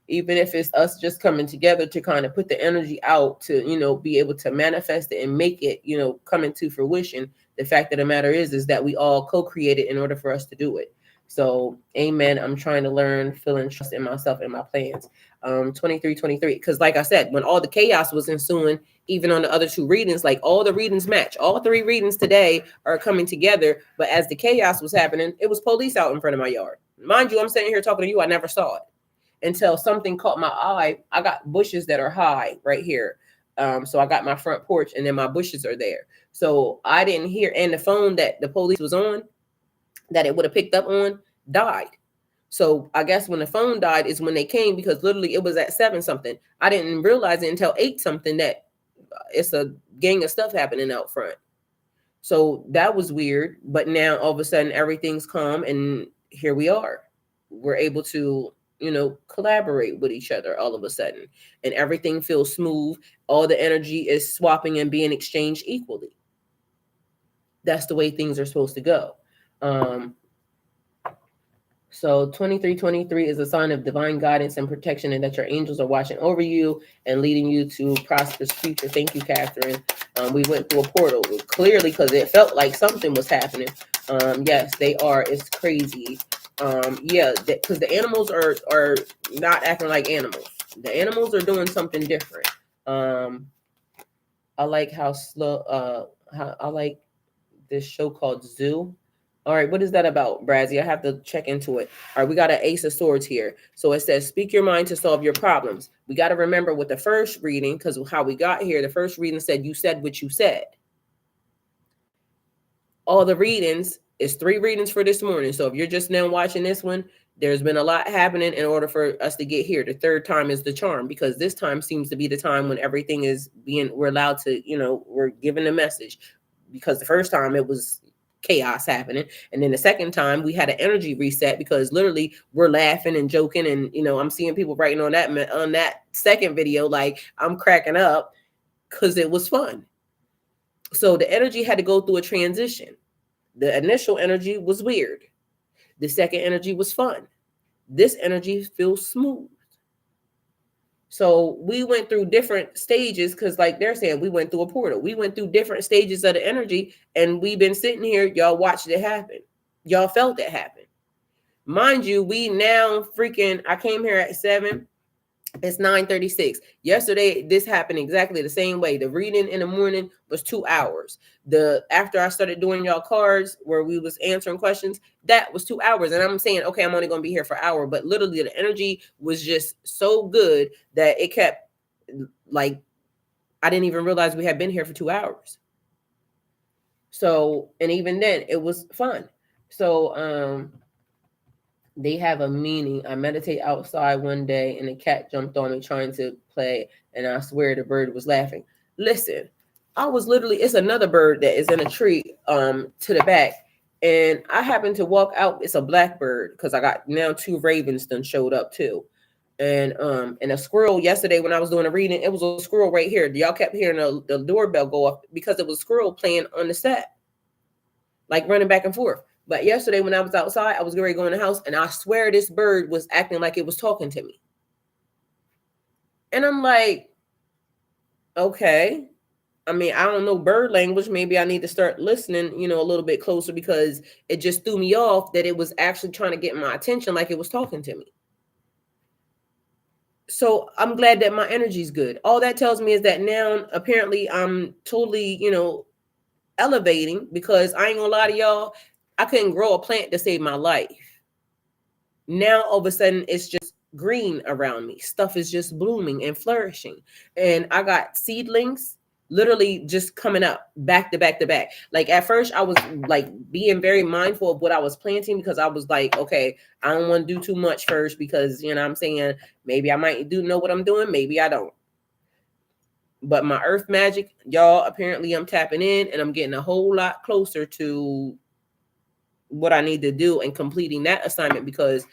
Even if it's us just coming together to kind of put the energy out to, be able to manifest it and make it, come into fruition. The fact of the matter is that we all co-created in order for us to do it. So, amen. I'm trying to learn, feeling trust in myself and my plans. 23. Because like I said, when all the chaos was ensuing, even on the other two readings, like all the readings match. All three readings today are coming together. But as the chaos was happening, it was police out in front of my yard. Mind you, I'm sitting here talking to you. I never saw it until something caught my eye. I got bushes that are high right here. So I got my front porch, and then my bushes are there. So I didn't hear, and the phone that the police was on, that it would have picked up on, died. So I guess when the phone died is when they came, because literally it was at 7 something. I didn't realize it until 8 something that it's a gang of stuff happening out front. So that was weird. But now all of a sudden everything's calm, and here we are. We're able to, collaborate with each other all of a sudden, and everything feels smooth. All the energy is swapping and being exchanged equally. That's the way things are supposed to go. So 23 is a sign of divine guidance and protection, and that your angels are watching over you and leading you to prosperous future. Thank you, Catherine. We went through a portal clearly because it felt like something was happening. Yes, they are. It's crazy. Yeah, because the animals are not acting like animals. The animals are doing something different. I like how slow. How I like this show called Zoo. All right, what is that about, Brazzy? I have to check into it. All right, we got an Ace of Swords here. So it says, speak your mind to solve your problems. We got to remember with the first reading, because how we got here, the first reading said, you said what you said. All the readings is 3 readings for this morning. So if you're just now watching this one, there's been a lot happening in order for us to get here. The third time is the charm, because this time seems to be the time when everything is we're allowed to, we're given a message. Because the first time it was chaos happening, and then the second time we had an energy reset, because literally we're laughing and joking, and I'm seeing people writing on that second video like I'm cracking up because it was fun. So the energy had to go through a transition. The initial energy was weird. The second energy was fun. This energy feels smooth. So we went through different stages, because like they're saying, we went through a portal. We went through different stages of the energy, and we've been sitting here. Y'all watched it happen. Y'all felt it happen. Mind you, we now I came here at 7. It's 9:36. Yesterday, this happened exactly the same way. The reading in the morning was 2 hours. After I started doing y'all cards where we was answering questions, that was 2 hours. And I'm saying, okay, I'm only going to be here for an hour. But literally the energy was just so good that it kept, like, I didn't even realize we had been here for 2 hours. So, and even then it was fun. So, they have a meaning. I meditate outside one day and a cat jumped on me trying to play, and I swear the bird was laughing. Listen, it's another bird that is in a tree to the back, and I happened to walk out. It's a blackbird, because I got now 2 ravens done showed up too. And a squirrel yesterday when I was doing a reading, it was a squirrel right here. Y'all kept hearing the doorbell go off because it was a squirrel playing on the set, like running back and forth. But yesterday when I was outside, I was going to go in the house, and I swear this bird was acting like it was talking to me. And I'm like, okay. I mean, I don't know bird language. Maybe I need to start listening, a little bit closer, because it just threw me off that it was actually trying to get my attention like it was talking to me. So I'm glad that my energy's good. All that tells me is that now apparently I'm totally, elevating, because I ain't gonna lie to y'all, I couldn't grow a plant to save my life. Now all of a sudden it's just green around me. Stuff is just blooming and flourishing. And I got seedlings literally just coming up back to back to back. Like at first I was like being very mindful of what I was planting, because I was like, okay, I don't want to do too much first, because I'm saying maybe I might know what I'm doing, maybe I don't. But my earth magic, y'all, apparently I'm tapping in, and I'm getting a whole lot closer to what I need to do and completing that assignment, because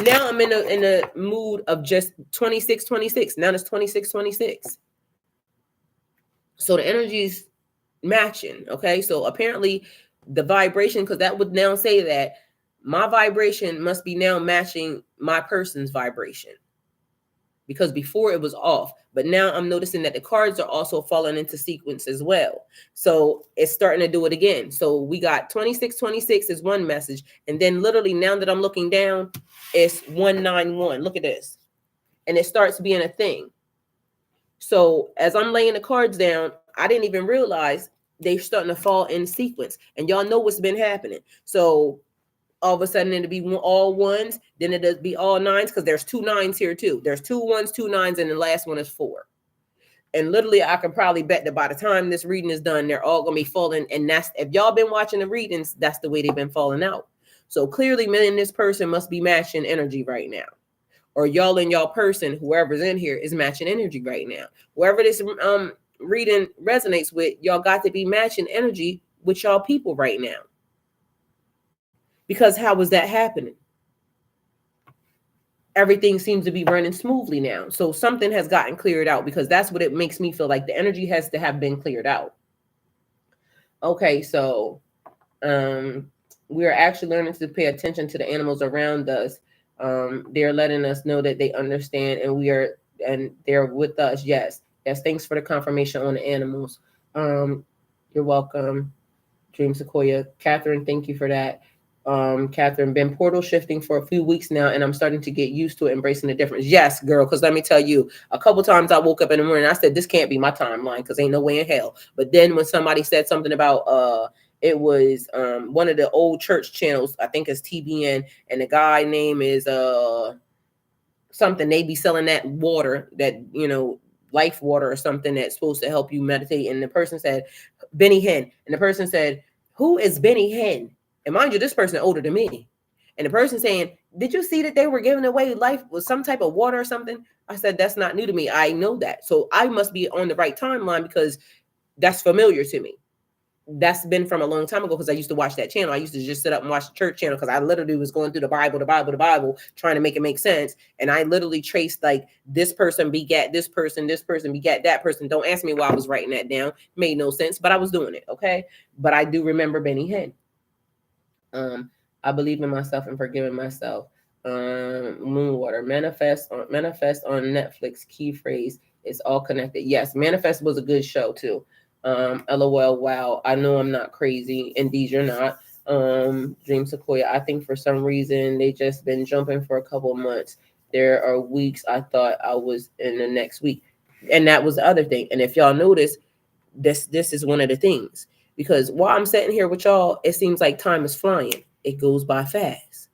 now I'm in a mood of just 26. Now it's 26. So the energy's matching. Okay. So apparently the vibration, because that would now say that my vibration must be now matching my person's vibration, because before it was off. But now I'm noticing that the cards are also falling into sequence as well. So it's starting to do it again. So we got 26 is one message. And then literally now that I'm looking down, it's 191. Look at this. And it starts being a thing. So as I'm laying the cards down, I didn't even realize they're starting to fall in sequence. And y'all know what's been happening. So all of a sudden it'll be all ones, then it'll be all nines, because there's 2 9s here too. There's 2 1s, 2 9s, and the last one is 4. And literally I can probably bet that by the time this reading is done, they're all gonna be falling. And that's, if y'all been watching the readings, that's the way they've been falling out. So clearly me and this person must be matching energy right now. Or y'all and y'all person, whoever's in here, is matching energy right now. Whoever this reading resonates with, y'all got to be matching energy with y'all people right now. Because how was that happening? Everything seems to be running smoothly now. So something has gotten cleared out, because that's what it makes me feel like. The energy has to have been cleared out. Okay, so we are actually learning to pay attention to the animals around us. They're letting us know that they understand, and they're with us. Yes. Thanks for the confirmation on the animals. You're welcome, Dream Sequoia. Catherine, thank you for that. Catherine, been portal shifting for a few weeks now, and I'm starting to get used to it, embracing the difference. Yes, girl, because let me tell you, a couple times I woke up in the morning and I said, this can't be my timeline, because ain't no way in hell. But then when somebody said something about It was one of the old church channels. I think it's TBN, and the guy name is something. They be selling that water, that, you know, life water or something that's supposed to help you meditate. And the person said Benny Hinn, and the person said, who is Benny Hinn? And mind you, this person older than me. And the person saying, did you see that they were giving away life with some type of water or something? I said, that's not new to me. I know that. So I must be on the right timeline because that's familiar to me. That's been from a long time ago because I used to watch that channel. I used to just sit up and watch the church channel because I literally was going through the Bible, trying to make it make sense. And I literally traced like this person begat this person begat that person. Don't ask me why I was writing that down. Made no sense, but I was doing it. Okay. But I do remember Benny Hinn. I believe in myself and forgiving myself. Moonwater, manifest on Netflix. Key phrase, it's all connected. Yes, Manifest was a good show too. LOL, wow, I know I'm not crazy. Indeed, you're not. Dream Sequoia, I think for some reason they just been jumping for a couple months. There are weeks I thought I was in the next week. And that was the other thing. And if y'all notice, this is one of the things. Because while I'm sitting here with y'all, it seems like time is flying. It goes by fast.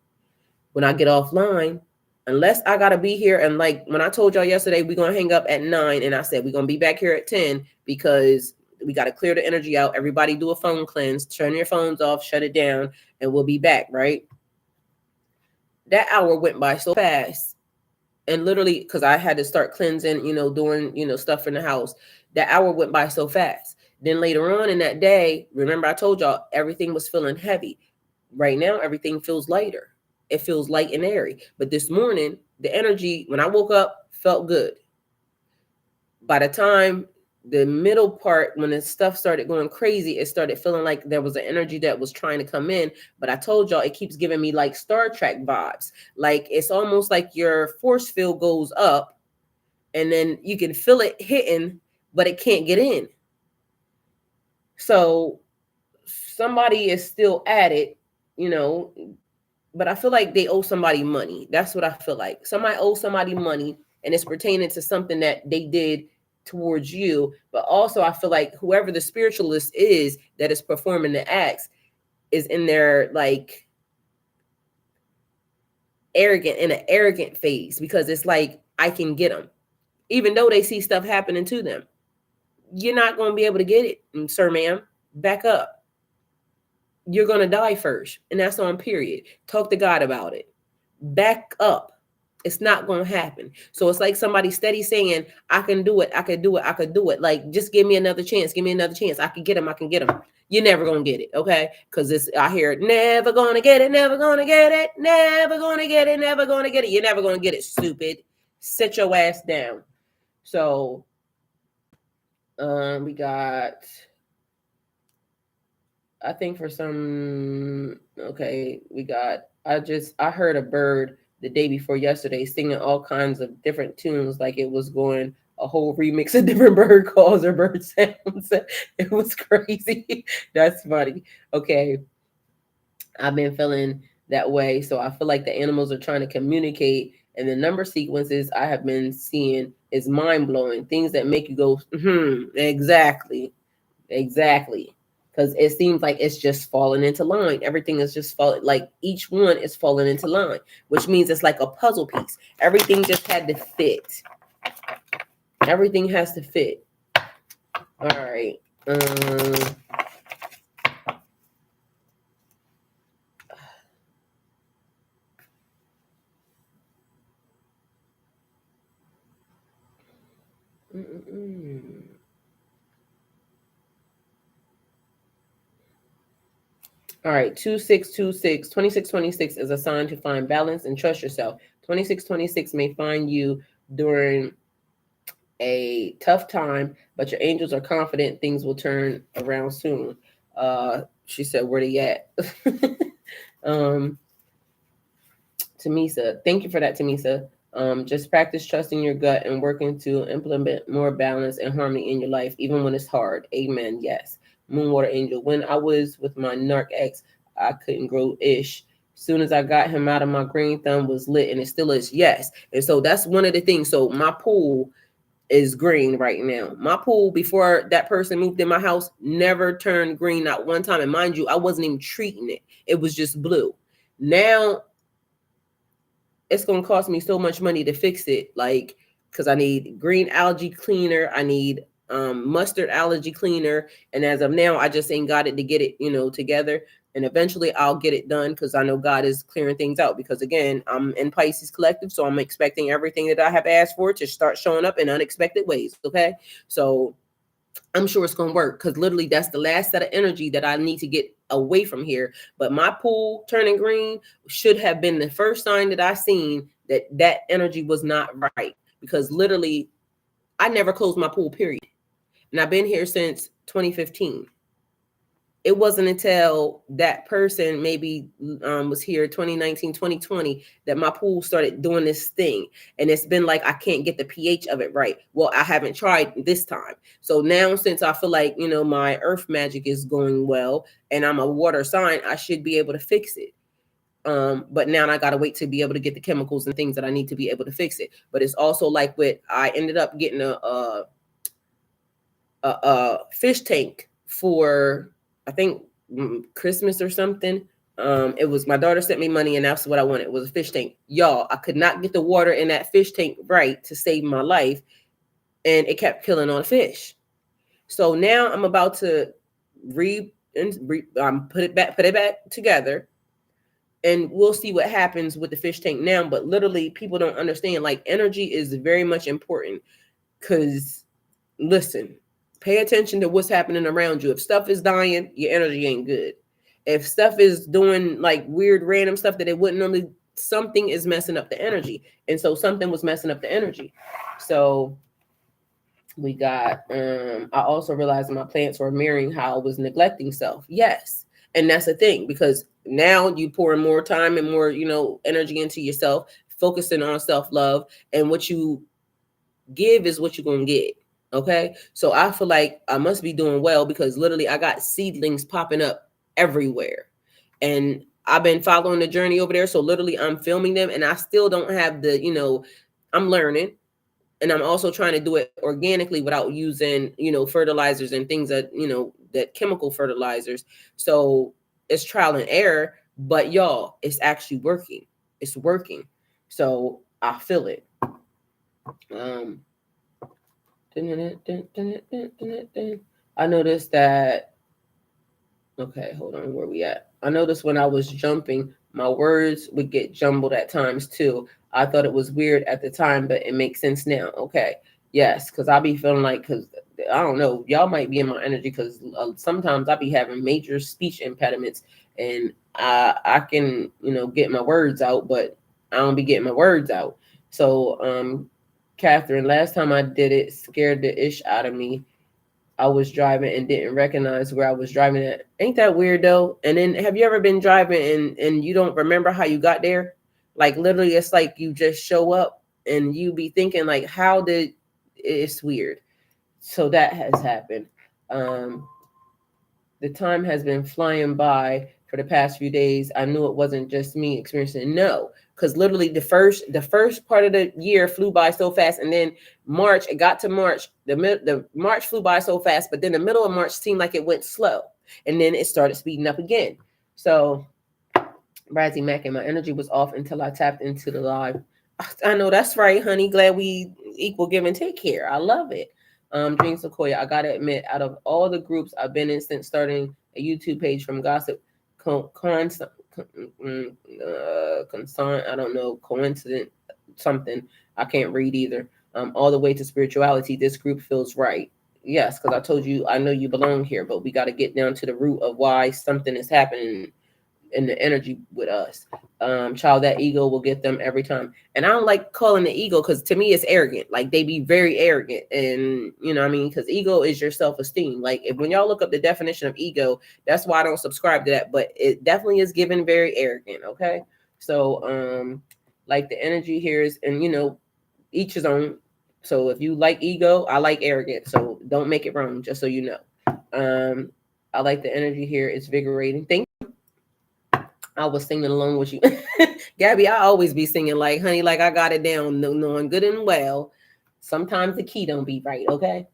When I get offline, unless I got to be here, and like when I told y'all yesterday, we're going to hang up at 9, and I said we're going to be back here at 10 because we got to clear the energy out. Everybody do a phone cleanse, turn your phones off, shut it down, and we'll be back, right? That hour went by so fast. And literally, because I had to start cleansing, you know, doing, you know, stuff in the house, that hour went by so fast. Then later on in that day, remember I told y'all everything was feeling heavy. Right now, everything feels lighter. It feels light and airy. But this morning, the energy, when I woke up, felt good. By the time the middle part, when the stuff started going crazy, it started feeling like there was an energy that was trying to come in. But I told y'all, it keeps giving me like Star Trek vibes. Like it's almost like your force field goes up and then you can feel it hitting, but it can't get in. So somebody is still at it, you know, but I feel like they owe somebody money. That's what I feel like. Somebody owes somebody money, and it's pertaining to something that they did towards you. But also I feel like whoever the spiritualist is that is performing the acts is in their like in an arrogant phase, because it's like, I can get them, even though they see stuff happening to them. You're not going to be able to get it, sir, ma'am. Back up. You're going to die first. And that's on period. Talk to God about it. Back up. It's not going to happen. So it's like somebody steady saying, I can do it. I could do it. I could do it. Like, just give me another chance. Give me another chance. I can get him. I can get him. You're never going to get it. Okay. Because I hear never going to get it. Never going to get it. Never going to get it. Never going to get it. You're never going to get it. Stupid. Sit your ass down. So, we got, I think for some, okay, we got, I heard a bird the day before yesterday singing all kinds of different tunes, like it was going a whole remix of different bird calls or bird sounds. It was crazy. That's funny. Okay. I've been feeling that way. So I feel like the animals are trying to communicate, and the number sequences I have been seeing is mind-blowing. Things that make you go, exactly. Because it seems like it's just falling into line. Everything is just falling, like each one is falling into line, which means it's like a puzzle piece. Everything just had to fit. Everything has to fit. All right. All right, 2626. 2626 is a sign to find balance and trust yourself. 2626 may find you during a tough time, but your angels are confident things will turn around soon. She said, where they at? Tamisa, thank you for that, Tamisa. Just practice trusting your gut and working to implement more balance and harmony in your life, even when it's hard. Amen. Yes. Moonwater Angel. When I was with my narc ex, I couldn't grow ish. Soon as I got him out of my green thumb was lit, and it still is. Yes. And so that's one of the things. So my pool is green right now. My pool, before that person moved in my house, never turned green, not one time. And mind you, I wasn't even treating it. It was just blue. Now it's going to cost me so much money to fix it. Like, because I need green algae cleaner. I need mustard allergy cleaner. And as of now, I just ain't got it to get it, together. And eventually I'll get it done, because I know God is clearing things out. Because again, I'm in Pisces collective, so I'm expecting everything that I have asked for to start showing up in unexpected ways. Okay. So I'm sure it's going to work, because literally that's the last set of energy that I need to get away from here. But my pool turning green should have been the first sign that I seen that that energy was not right, because literally I never closed my pool, period. And I've been here since 2015. It wasn't until that person maybe was here 2019, 2020 that my pool started doing this thing. And it's been like, I can't get the pH of it right. Well, I haven't tried this time. So now, since I feel like, my earth magic is going well and I'm a water sign, I should be able to fix it. But now I got to wait to be able to get the chemicals and things that I need to be able to fix it. But it's also like I ended up getting a fish tank for, I think, Christmas or something. It was, my daughter sent me money and that's what I wanted. It was a fish tank. Y'all, I could not get the water in that fish tank right to save my life, and it kept killing all the fish. So now I'm about to put it back together, and we'll see what happens with the fish tank now. But literally, people don't understand, like, energy is very much important, because listen, pay attention to what's happening around you. If stuff is dying, your energy ain't good. If stuff is doing like weird random stuff that it wouldn't normally, something is messing up the energy. And so something was messing up the energy. So we got, I also realized my plants were mirroring how I was neglecting self. Yes. And that's the thing, because now you pour more time and more, energy into yourself, focusing on self-love, and what you give is what you're going to get. Okay. So I feel like I must be doing well, because literally I got seedlings popping up everywhere, and I've been following the journey over there. So literally I'm filming them, and I still don't have the, I'm learning, and I'm also trying to do it organically without using, fertilizers and things that, that chemical fertilizers. So it's trial and error, but y'all, it's actually working. It's working. So I feel it. I noticed that, okay, hold on, where we at? I noticed when I was jumping, my words would get jumbled at times too. I thought it was weird at the time, but it makes sense now. Okay, yes, because I be feeling like, because I don't know, y'all might be in my energy, because sometimes I be having major speech impediments, and I can, get my words out, but I don't be getting my words out. So, Catherine, last time I did it, scared the ish out of me. I was driving and didn't recognize where I was driving at. Ain't that weird though? And then, have you ever been driving and you don't remember how you got there? Like, literally, it's like you just show up and you be thinking like, how did, it's weird. So that has happened. The time has been flying by for the past few days. I knew it wasn't just me experiencing. No, because literally the first part of the year flew by so fast, and then March, it got to March. The March flew by so fast, but then the middle of March seemed like it went slow, and then it started speeding up again. So, Brazzy Mac, and my energy was off until I tapped into the live. I know that's right, honey. Glad we equal give and take here. I love it. Dream Sequoia, I gotta admit, out of all the groups I've been in since starting a YouTube page, from gossip, I don't know, coincident, something, I can't read either, all the way to spirituality, this group feels right. Yes, because I told you, I know you belong here, but we got to get down to the root of why something is happening in the energy with us. Child, that ego will get them every time. And I don't like calling the ego, because to me it's arrogant. Like, they be very arrogant, and because ego is your self-esteem. Like, when y'all look up the definition of ego, that's why I don't subscribe to that, but it definitely is given very arrogant. Okay. So like, the energy here is, and each his own. So if you like ego, I like arrogant, so don't make it wrong, just so you know. I like the energy here. It's vigorating. Thank you. I was singing along with you. Gabby, I always be singing like, honey, like I got it down, knowing good and well Sometimes the key don't be right, okay?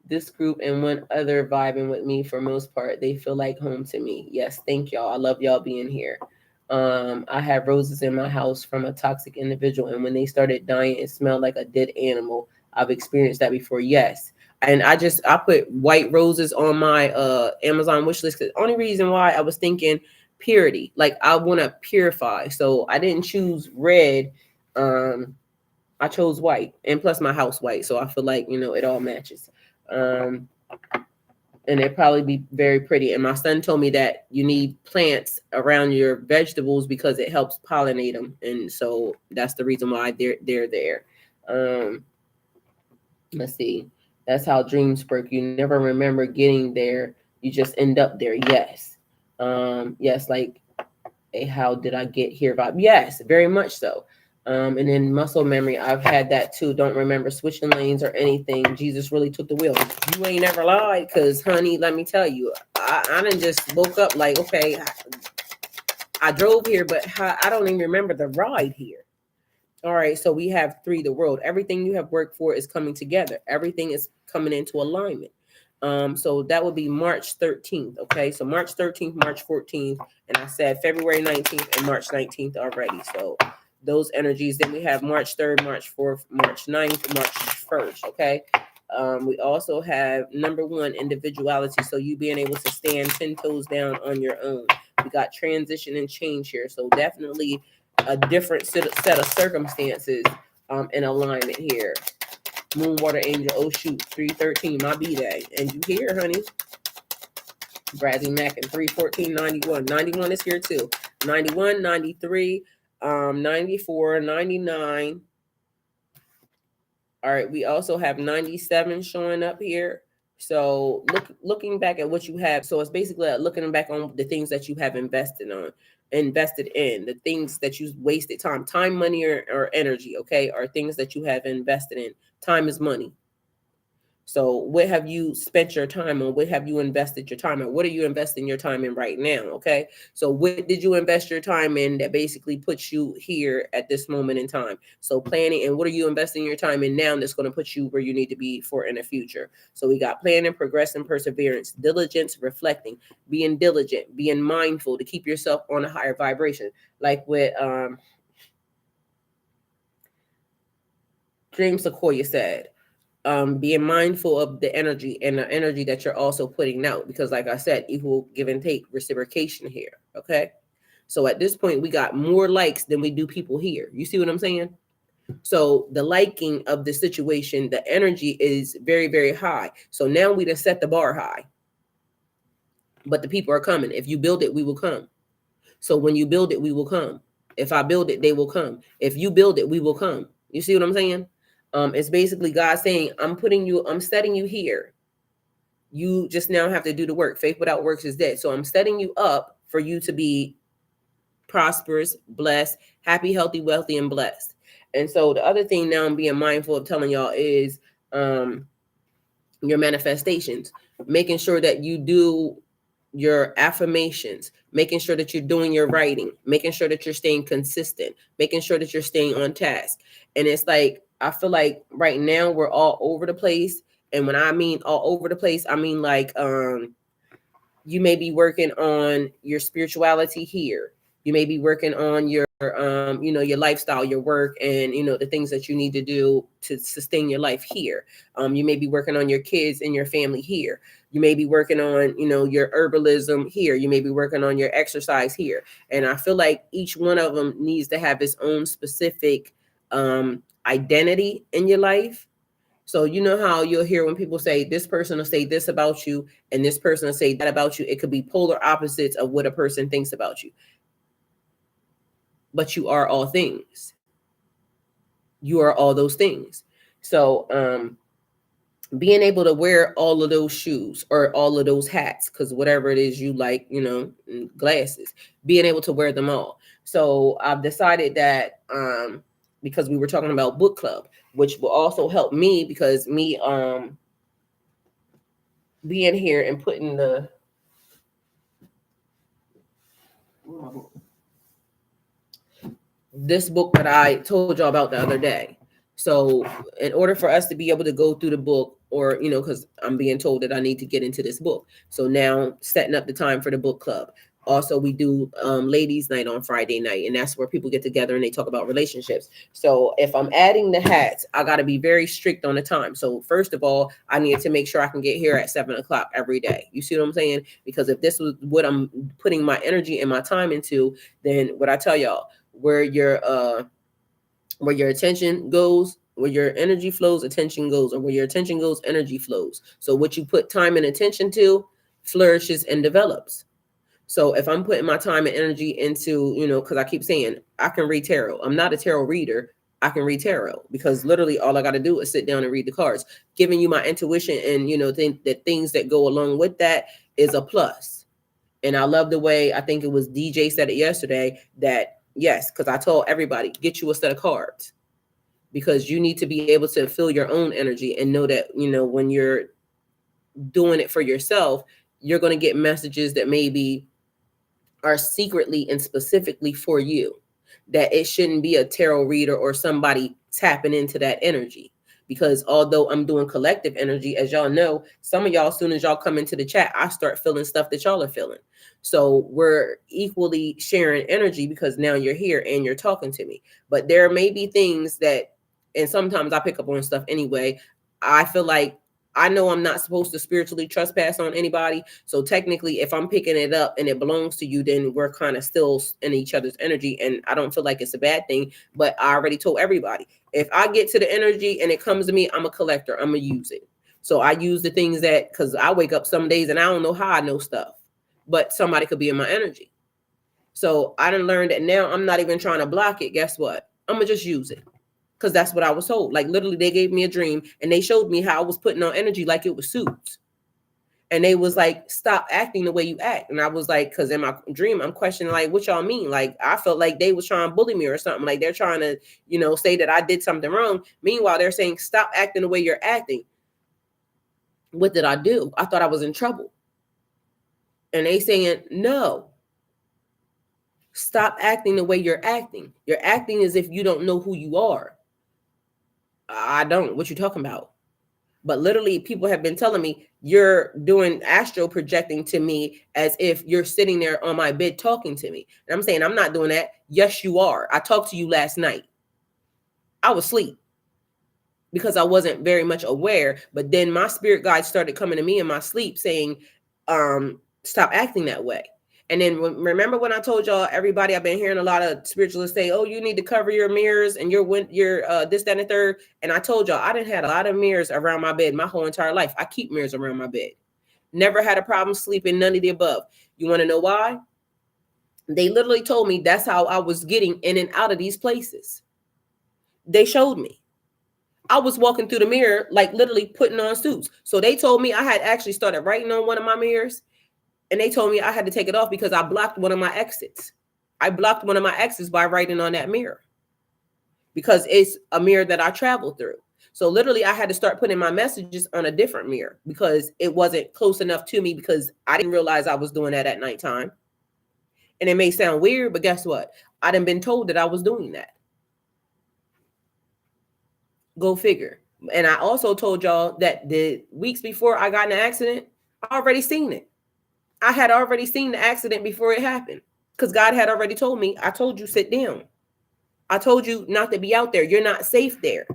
This group and one other vibing with me for most part. They feel like home to me. Yes, thank y'all. I love y'all being here. I have roses in my house from a toxic individual, and when they started dying, it smelled like a dead animal. I've experienced that before. Yes. And I put white roses on my Amazon wish list. The only reason why I was thinking purity, like I want to purify. So I didn't choose red. I chose white, and plus my house white. So I feel like, it all matches. And it'd probably be very pretty. And my son told me that you need plants around your vegetables because it helps pollinate them. And so that's the reason why they're there. Let's see. That's how dreams work. You never remember getting there. You just end up there. Yes. Yes, like a how did I get here vibe. Yes, very much so. And then muscle memory, I've had that too. Don't remember switching lanes or anything. Jesus really took the wheel. You ain't never lied, because honey, let me tell you, I done just woke up like, okay, I drove here, but I don't even remember the ride here. All right, so we have 3, the world. Everything you have worked for is coming together. Everything is coming into alignment. So that would be March 13th. Okay, so March 13th, March 14th, and I said February 19th and March 19th already. So those energies. Then we have March 3rd, March 4th, March 9th, March 1st. Okay. We also have number 1, individuality. So you being able to stand 10 toes down on your own. We got transition and change here. So definitely a different set of circumstances in alignment here. Moon, water, angel, oh shoot, 313, my B-Day. And you here, honey. Brazzy Mac and 314, 91. 91 is here too. 91, 93, 94, 99. All right, we also have 97 showing up here. So looking back at what you have, so it's basically looking back on the things that you have invested in, the things that you wasted time, money, or energy, okay, are things that you have invested in. Time is money. So what have you spent your time on? What have you invested your time in? What are you investing your time in right now? Okay. So what did you invest your time in that basically puts you here at this moment in time? So planning, and what are you investing your time in now that's going to put you where you need to be for in the future? So we got planning, progressing, perseverance, diligence, reflecting, being diligent, being mindful to keep yourself on a higher vibration. Like with Dream Sequoia said, being mindful of the energy and the energy that you're also putting out, because like I said, equal give and take, reciprocation here. Okay. So at this point, we got more likes than we do people here. You see what I'm saying? So the liking of the situation, the energy is very, very high. So now we just set the bar high, but the people are coming. If you build it, we will come. So when you build it, we will come. If I build it, they will come. If you build it, we will come. You see what I'm saying? It's basically God saying, I'm setting you here. You just now have to do the work. Faith without works is dead. So I'm setting you up for you to be prosperous, blessed, happy, healthy, wealthy, and blessed. And so the other thing now I'm being mindful of telling y'all is your manifestations, making sure that you do your affirmations, making sure that you're doing your writing, making sure that you're staying consistent, making sure that you're staying on task. And it's like, I feel like right now we're all over the place. And when I mean all over the place, I mean like you may be working on your spirituality here. You may be working on your your lifestyle, your work, and the things that you need to do to sustain your life here. You may be working on your kids and your family here. You may be working on your herbalism here. You may be working on your exercise here. And I feel like each one of them needs to have its own specific identity in your life. So you know how you'll hear when people say this person will say this about you and this person will say that about you. It could be polar opposites of what a person thinks about you. But you are all things. You are all those things. So being able to wear all of those shoes or all of those hats, because whatever it is you like, glasses, being able to wear them all. So I've decided that because we were talking about book club, which will also help me, because me being here and putting the this book that I told y'all about the other day. So in order for us to be able to go through the book, or, you know, because I'm being told that I need to get into this book. So now setting up the time for the book club. Also, we do ladies' night on Friday night, and that's where people get together and they talk about relationships. So if I'm adding the hats, I got to be very strict on the time. So first of all, I need to make sure I can get here at 7:00 every day. You see what I'm saying? Because if this was what I'm putting my energy and my time into, then what I tell y'all, where your attention goes, where your energy flows, attention goes, or where your attention goes, energy flows. So what you put time and attention to flourishes and develops. So if I'm putting my time and energy into, you know, because I keep saying I can read tarot. I'm not a tarot reader. I can read tarot because literally all I got to do is sit down and read the cards. Giving you my intuition and, you know, think that things that go along with that is a plus. And I love the way, I think it was DJ said it yesterday, that yes, because I told everybody, get you a set of cards, because you need to be able to feel your own energy and know that, you know, when you're doing it for yourself, you're going to get messages that maybe are secretly and specifically for you, that it shouldn't be a tarot reader or somebody tapping into that energy. Because although I'm doing collective energy, as y'all know, some of y'all, as soon as y'all come into the chat, I start feeling stuff that y'all are feeling. So we're equally sharing energy because now you're here and you're talking to me. But there may be things that, and sometimes I pick up on stuff anyway. I feel like I know I'm not supposed to spiritually trespass on anybody. So technically, if I'm picking it up and it belongs to you, then we're kind of still in each other's energy. And I don't feel like it's a bad thing, but I already told everybody, if I get to the energy and it comes to me, I'm a collector. I'm going to use it. So I use the things that, because I wake up some days and I don't know how I know stuff, but somebody could be in my energy. So I done learned that now I'm not even trying to block it. Guess what? I'm going to just use it. Because that's what I was told. Like literally they gave me a dream and they showed me how I was putting on energy like it was Suits. And they was like, stop acting the way you act. And I was like, because in my dream, I'm questioning like, what y'all mean? Like, I felt like they was trying to bully me or something. Like they're trying to, you know, say that I did something wrong. Meanwhile, they're saying, stop acting the way you're acting. What did I do? I thought I was in trouble. And they saying, no, stop acting the way you're acting. You're acting as if you don't know who you are. I don't. What you talking about? But literally people have been telling me you're doing astral projecting to me as if you're sitting there on my bed talking to me. And I'm saying, I'm not doing that. Yes, you are. I talked to you last night. I was asleep because I wasn't very much aware. But then my spirit guide started coming to me in my sleep saying, stop acting that way. And then remember when I told y'all, everybody, I've been hearing a lot of spiritualists say, oh, you need to cover your mirrors and your this, that, and the third. And I told y'all, I didn't have a lot of mirrors around my bed my whole entire life. I keep mirrors around my bed. Never had a problem sleeping, none of the above. You want to know why? They literally told me that's how I was getting in and out of these places. They showed me. I was walking through the mirror, like literally putting on Suits. So they told me I had actually started writing on one of my mirrors. And they told me I had to take it off because I blocked one of my exits. I blocked one of my exits by writing on that mirror because it's a mirror that I travel through. So literally I had to start putting my messages on a different mirror because it wasn't close enough to me because I didn't realize I was doing that at nighttime. And it may sound weird, but guess what? I done been told that I was doing that. Go figure. And I also told y'all that the weeks before I got in an accident, I already seen it. I had already seen the accident before it happened because God had already told me, I told you, sit down. I told you not to be out there. You're not safe there.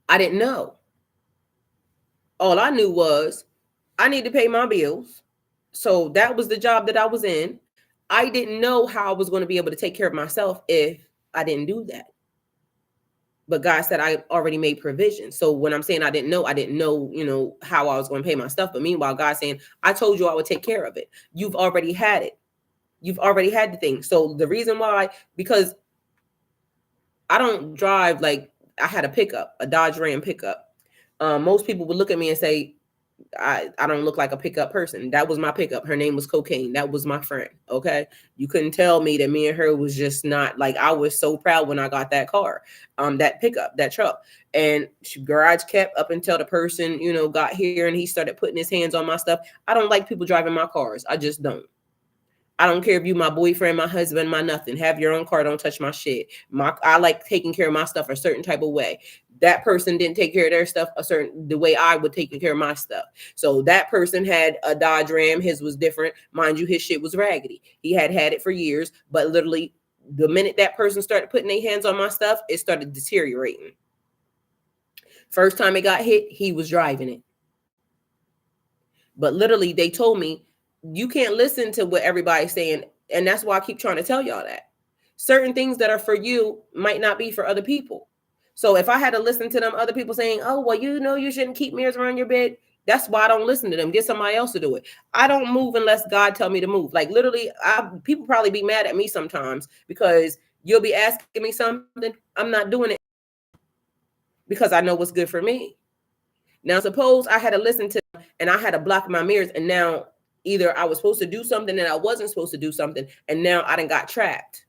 I didn't know. All I knew was I need to pay my bills. So that was the job that I was in. I didn't know how I was going to be able to take care of myself if I didn't do that. But God said I already made provision. So when I'm saying I didn't know, you know, how I was going to pay my stuff. But meanwhile, God saying, I told you I would take care of it. You've already had it. You've already had the thing. So the reason why, because I don't drive like I had a pickup, a Dodge Ram pickup. Most people would look at me and say, I don't look like a pickup person. That was my pickup. Her name was Cocaine. That was my friend. Okay. You couldn't tell me that me and her was just not like, I was so proud when I got that car, that pickup, that truck. And she garage kept up until the person, you know, got here and he started putting his hands on my stuff. I don't like people driving my cars. I just don't. I don't care if you my boyfriend, my husband, my nothing. Have your own car. Don't touch my shit. I like taking care of my stuff a certain type of way. That person didn't take care of their stuff the way I would take care of my stuff. So that person had a Dodge Ram. His was different. Mind you, his shit was raggedy. He had it for years, but literally the minute that person started putting their hands on my stuff, it started deteriorating. First time it got hit, he was driving it. But literally they told me, you can't listen to what everybody's saying. And that's why I keep trying to tell y'all that certain things that are for you might not be for other people. So if I had to listen to them other people saying, oh, well, you shouldn't keep mirrors around your bed, that's why I don't listen to them. Get somebody else to do it. I don't move unless God tell me to move. Like literally, people probably be mad at me sometimes because you'll be asking me something. I'm not doing it because I know what's good for me. Now, suppose I had to listen to them and I had to block my mirrors, and now either I was supposed to do something and I wasn't supposed to do something, and now I done got trapped.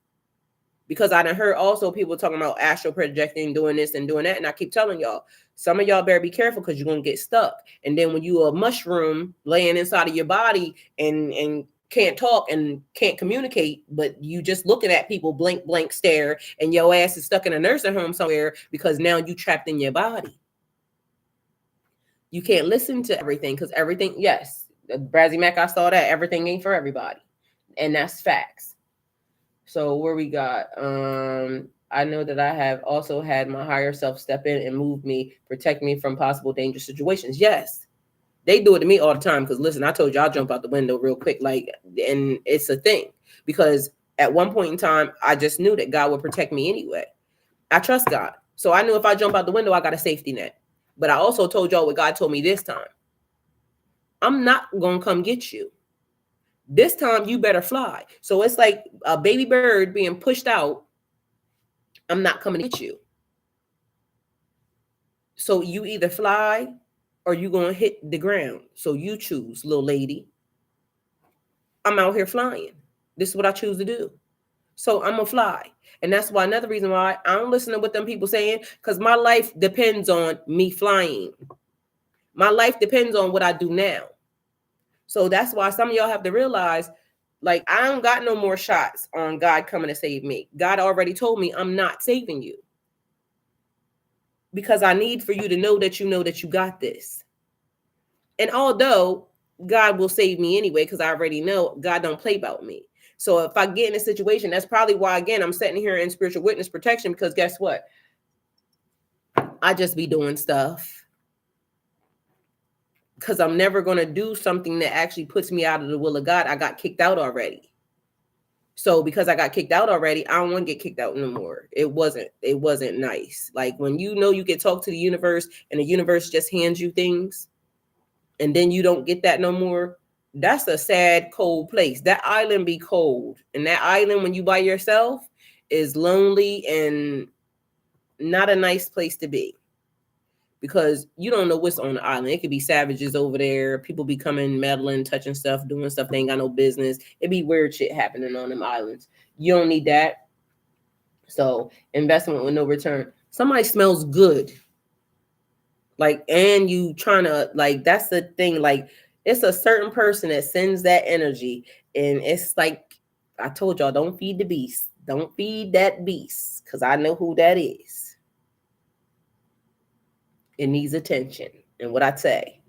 Because I done heard also people talking about astral projecting, doing this and doing that. And I keep telling y'all, some of y'all better be careful because you're going to get stuck. And then when you a mushroom laying inside of your body and can't talk and can't communicate, but you just looking at people blank stare, and your ass is stuck in a nursing home somewhere because now you trapped in your body. You can't listen to everything because everything, yes, Brazzy Mac, I saw that. Everything ain't for everybody. And that's facts. So where we got, I know that I have also had my higher self step in and move me, protect me from possible dangerous situations. Yes, they do it to me all the time. Because listen, I told you I'll jump out the window real quick. Like, and it's a thing. Because at one point in time, I just knew that God would protect me anyway. I trust God. So I knew if I jump out the window, I got a safety net. But I also told y'all what God told me this time. I'm not going to come get you. This time you better fly. So it's like a baby bird being pushed out. I'm not coming to get you. So you either fly or you going to hit the ground. So you choose, little lady. I'm out here flying. This is what I choose to do. So I'm going to fly. And that's why another reason why I don't listen to what them people saying, because my life depends on me flying. My life depends on what I do now. So that's why some of y'all have to realize, like, I don't got no more shots on God coming to save me. God already told me I'm not saving you. Because I need for you to know that you got this. And although God will save me anyway, because I already know God don't play about me. So if I get in a situation, that's probably why, again, I'm sitting here in spiritual witness protection, because guess what? I just be doing stuff because I'm never going to do something that actually puts me out of the will of God. I got kicked out already. So because I got kicked out already, I don't want to get kicked out no more. It wasn't nice. Like when you can talk to the universe and the universe just hands you things and then you don't get that no more. That's a sad, cold place. That island be cold. And that island, when you by yourself, is lonely and not a nice place to be. Because you don't know what's on the island. It could be savages over there. People be coming, meddling, touching stuff, doing stuff they ain't got no business. It be weird shit happening on them islands. You don't need that. So investment with no return. Somebody smells good. Like, and you trying to, like, that's the thing. Like, it's a certain person that sends that energy. And it's like, I told y'all, don't feed the beast. Don't feed that beast. Because I know who that is. It needs attention. And what I say,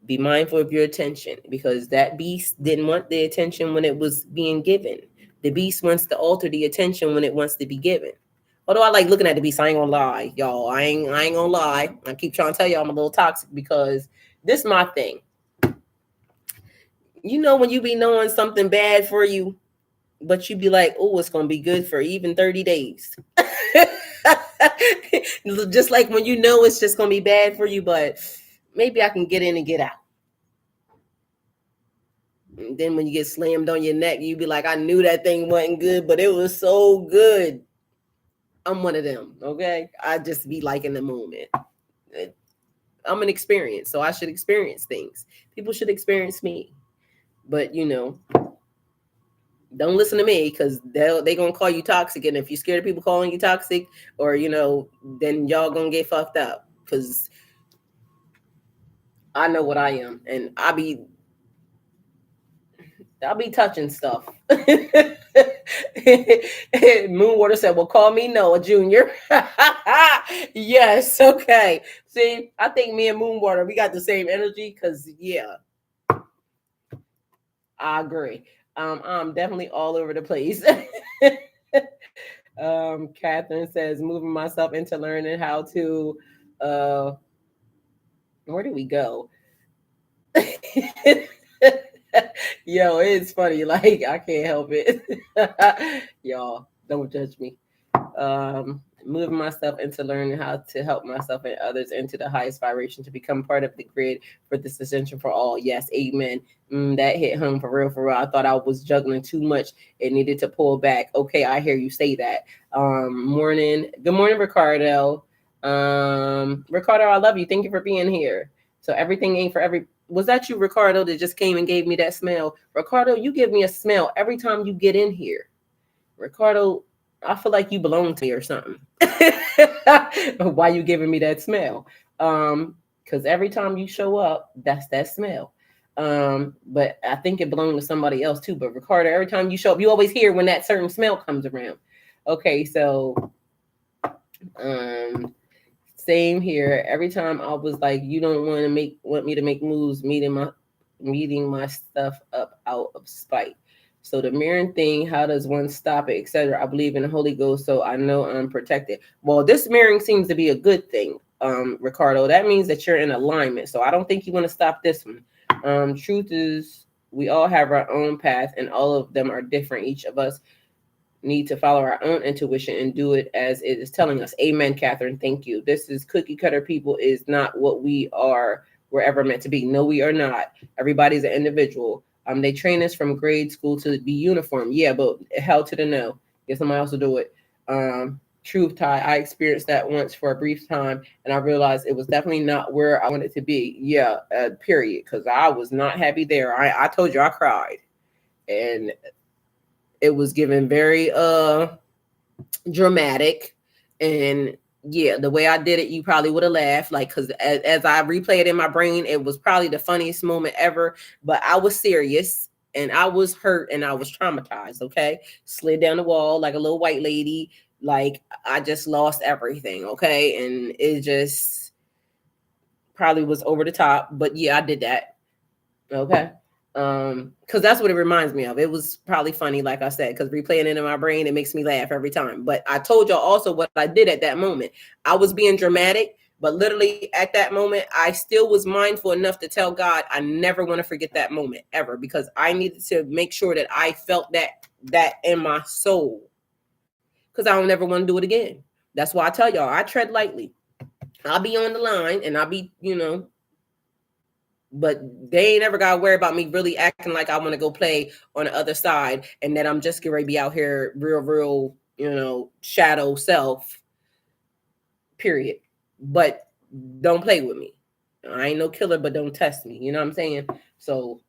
be mindful of your attention, because that beast didn't want the attention when it was being given. The beast wants to alter the attention when it wants to be given. Although I like looking at the beast, I ain't gonna lie, y'all. I ain't gonna lie. I keep trying to tell y'all I'm a little toxic because this is my thing. You know when you be knowing something bad for you, but you be like, oh, it's gonna be good for even 30 days. Just like when you know it's just gonna be bad for you, but maybe I can get in and get out. And then when you get slammed on your neck, you be like, I knew that thing wasn't good, but it was so good. I'm one of them, okay? I just be like in the moment. I'm an experience, so I should experience things. People should experience me. But, don't listen to me, because they're going to call you toxic. And if you're scared of people calling you toxic, or, then y'all going to get fucked up. Because I know what I am. And I be I'll be touching stuff. Moonwater said, well, call me Noah Jr. Yes, okay. See, I think me and Moonwater, we got the same energy because, yeah, I agree. I'm definitely all over the place. Catherine says, moving myself into learning how to, where do we go? Yo, it's funny. Like, I can't help it. Y'all, don't judge me. Moving myself into learning how to help myself and others into the highest vibration to become part of the grid for this ascension for all. Yes, amen. That hit home for real, for real. I thought I was juggling too much and needed to pull back. Okay, I hear you say that. Morning. Good morning, Ricardo. Ricardo, I love you. Thank you for being here. So everything ain't for every. Was that you, Ricardo, that just came and gave me that smell? Ricardo, you give me a smell every time you get in here. Ricardo, I feel like you belong to me or something. Why you giving me that smell? Because every time you show up, that's that smell. But I think it belonged to somebody else too. But Ricardo, every time you show up, you always hear when that certain smell comes around. Okay, so same here. Every time I was like, you don't want me to make moves, meeting my stuff up out of spite. So the mirroring thing, how does one stop it, etc. I believe in the Holy Ghost, so I know I'm protected. Well, this mirroring seems to be a good thing, Ricardo. That means that you're in alignment. So I don't think you want to stop this one. Truth is, we all have our own path, and all of them are different. Each of us need to follow our own intuition and do it as it is telling us. Amen, Catherine. Thank you. This is cookie cutter people is not what we're ever meant to be. No, we are not. Everybody's an individual. They train us from grade school to be uniform. Yeah, but hell to the no. Get somebody else to do it. Truth, Ty, I experienced that once for a brief time, and I realized it was definitely not where I wanted to be. Yeah, period. Because I was not happy there. I told you I cried. And it was given very dramatic, and yeah, the way I did it, you probably would have laughed, like, because as I replay it in my brain, it was probably the funniest moment ever. But I was serious, and I was hurt, and I was traumatized. Okay, slid down the wall like a little white lady, like I just lost everything. Okay, and it just probably was over the top, but yeah, I did that. Okay. Because that's what it reminds me of. It was probably funny, like I said, because replaying it in my brain, it makes me laugh every time. But I told y'all also what I did at that moment. I was being dramatic, but literally at that moment, I still was mindful enough to tell God I never want to forget that moment ever, because I needed to make sure that I felt that in my soul, because I don't ever want to do it again. That's why I tell y'all I tread lightly. I'll be on the line and I'll be, but they ain't ever got to worry about me really acting like I want to go play on the other side, and that I'm just going to be out here real, shadow self, period. But don't play with me. I ain't no killer, but don't test me. You know what I'm saying? So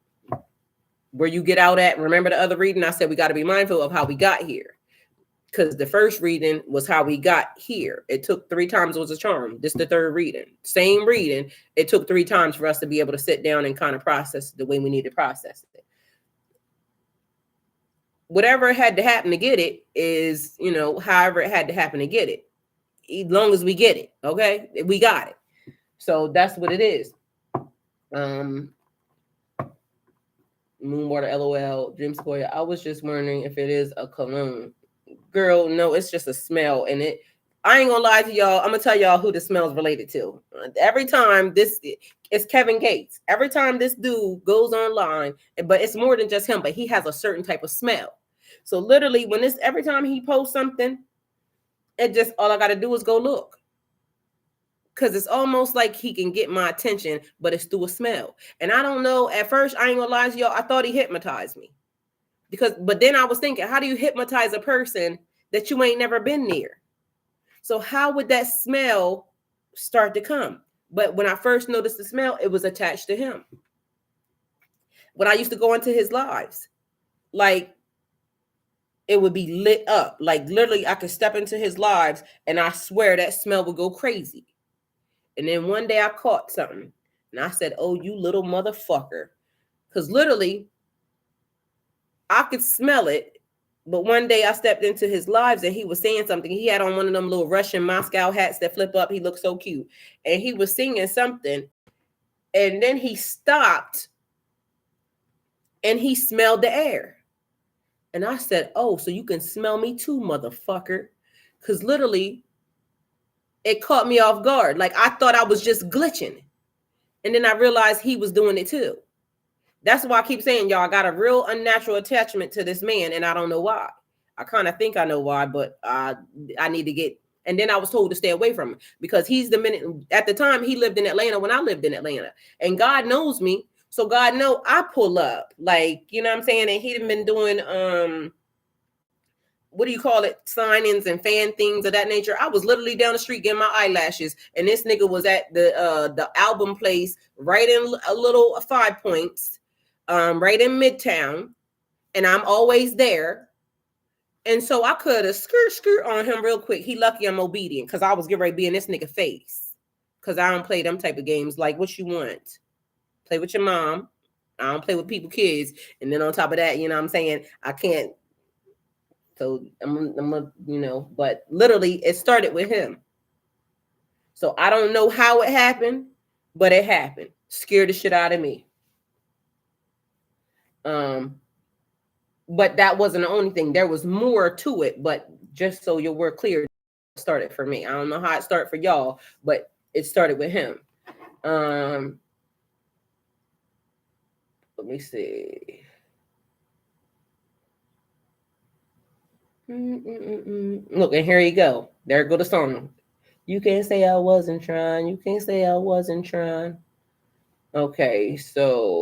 where you get out at, remember the other reading? I said we got to be mindful of how we got here. Because the first reading was how we got here. It took 3 times was a charm. This is the third reading. Same reading. It took 3 times for us to be able to sit down and kind of process the way we need to process it. Whatever had to happen to get it is, however it had to happen to get it. As long as we get it, okay? We got it. So that's what it is. Moonwater, LOL, Dream Sequoia. I was just wondering if it is a cologne. Girl, no, it's just a smell. And I ain't gonna lie to y'all. I'm gonna tell y'all who the smell's related to. Every time it's Kevin Gates. Every time this dude goes online, but it's more than just him, but he has a certain type of smell. So literally every time he posts something, it just, all I gotta do is go look. Cause it's almost like he can get my attention, but it's through a smell. And I don't know, at first, I ain't gonna lie to y'all, I thought he hypnotized me. But then I was thinking, how do you hypnotize a person that you ain't never been near? So how would that smell start to come? But when I first noticed the smell, it was attached to him. When I used to go into his lives, like, it would be lit up. Like, literally, I could step into his lives, and I swear that smell would go crazy. And then one day I caught something, and I said, oh, you little motherfucker. Because literally, I could smell it. But one day I stepped into his lives and he was saying something. He had on one of them little Russian Moscow hats that flip up. He looked so cute. And he was singing something. And then he stopped and he smelled the air. And I said, oh, so you can smell me too, motherfucker. Because literally, it caught me off guard. Like, I thought I was just glitching. And then I realized he was doing it too. That's why I keep saying, y'all, I got a real unnatural attachment to this man, and I don't know why. I kind of think I know why, but I need to get. And then I was told to stay away from him because he's the minute. At the time, he lived in Atlanta when I lived in Atlanta, and God knows me, so God know I pull up, like, you know what I'm saying. And he'd been doing what do you call it, signings and fan things of that nature. I was literally down the street getting my eyelashes, and this nigga was at the album place right in a little 5 Points. Right in Midtown, and I'm always there. And so I could have skirt on him real quick. He lucky I'm obedient because I was getting ready to be in this nigga face. Because I don't play them type of games. Like, what you want? Play with your mom. I don't play with people, kids. And then on top of that, you know what I'm saying? I can't. So I'm you know, but literally it started with him. So I don't know how it happened, but it happened. Scared the shit out of me. But that wasn't the only thing. There was more to it, but just so you were clear, it started for me. I don't know how it started for y'all, but it started with him. Let me see. Look, and here you go. There go the song. You can't say I wasn't trying. You can't say I wasn't trying. Okay, so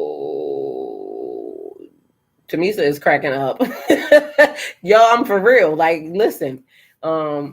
Tamisa is cracking up. Y'all, I'm for real. Like, listen, I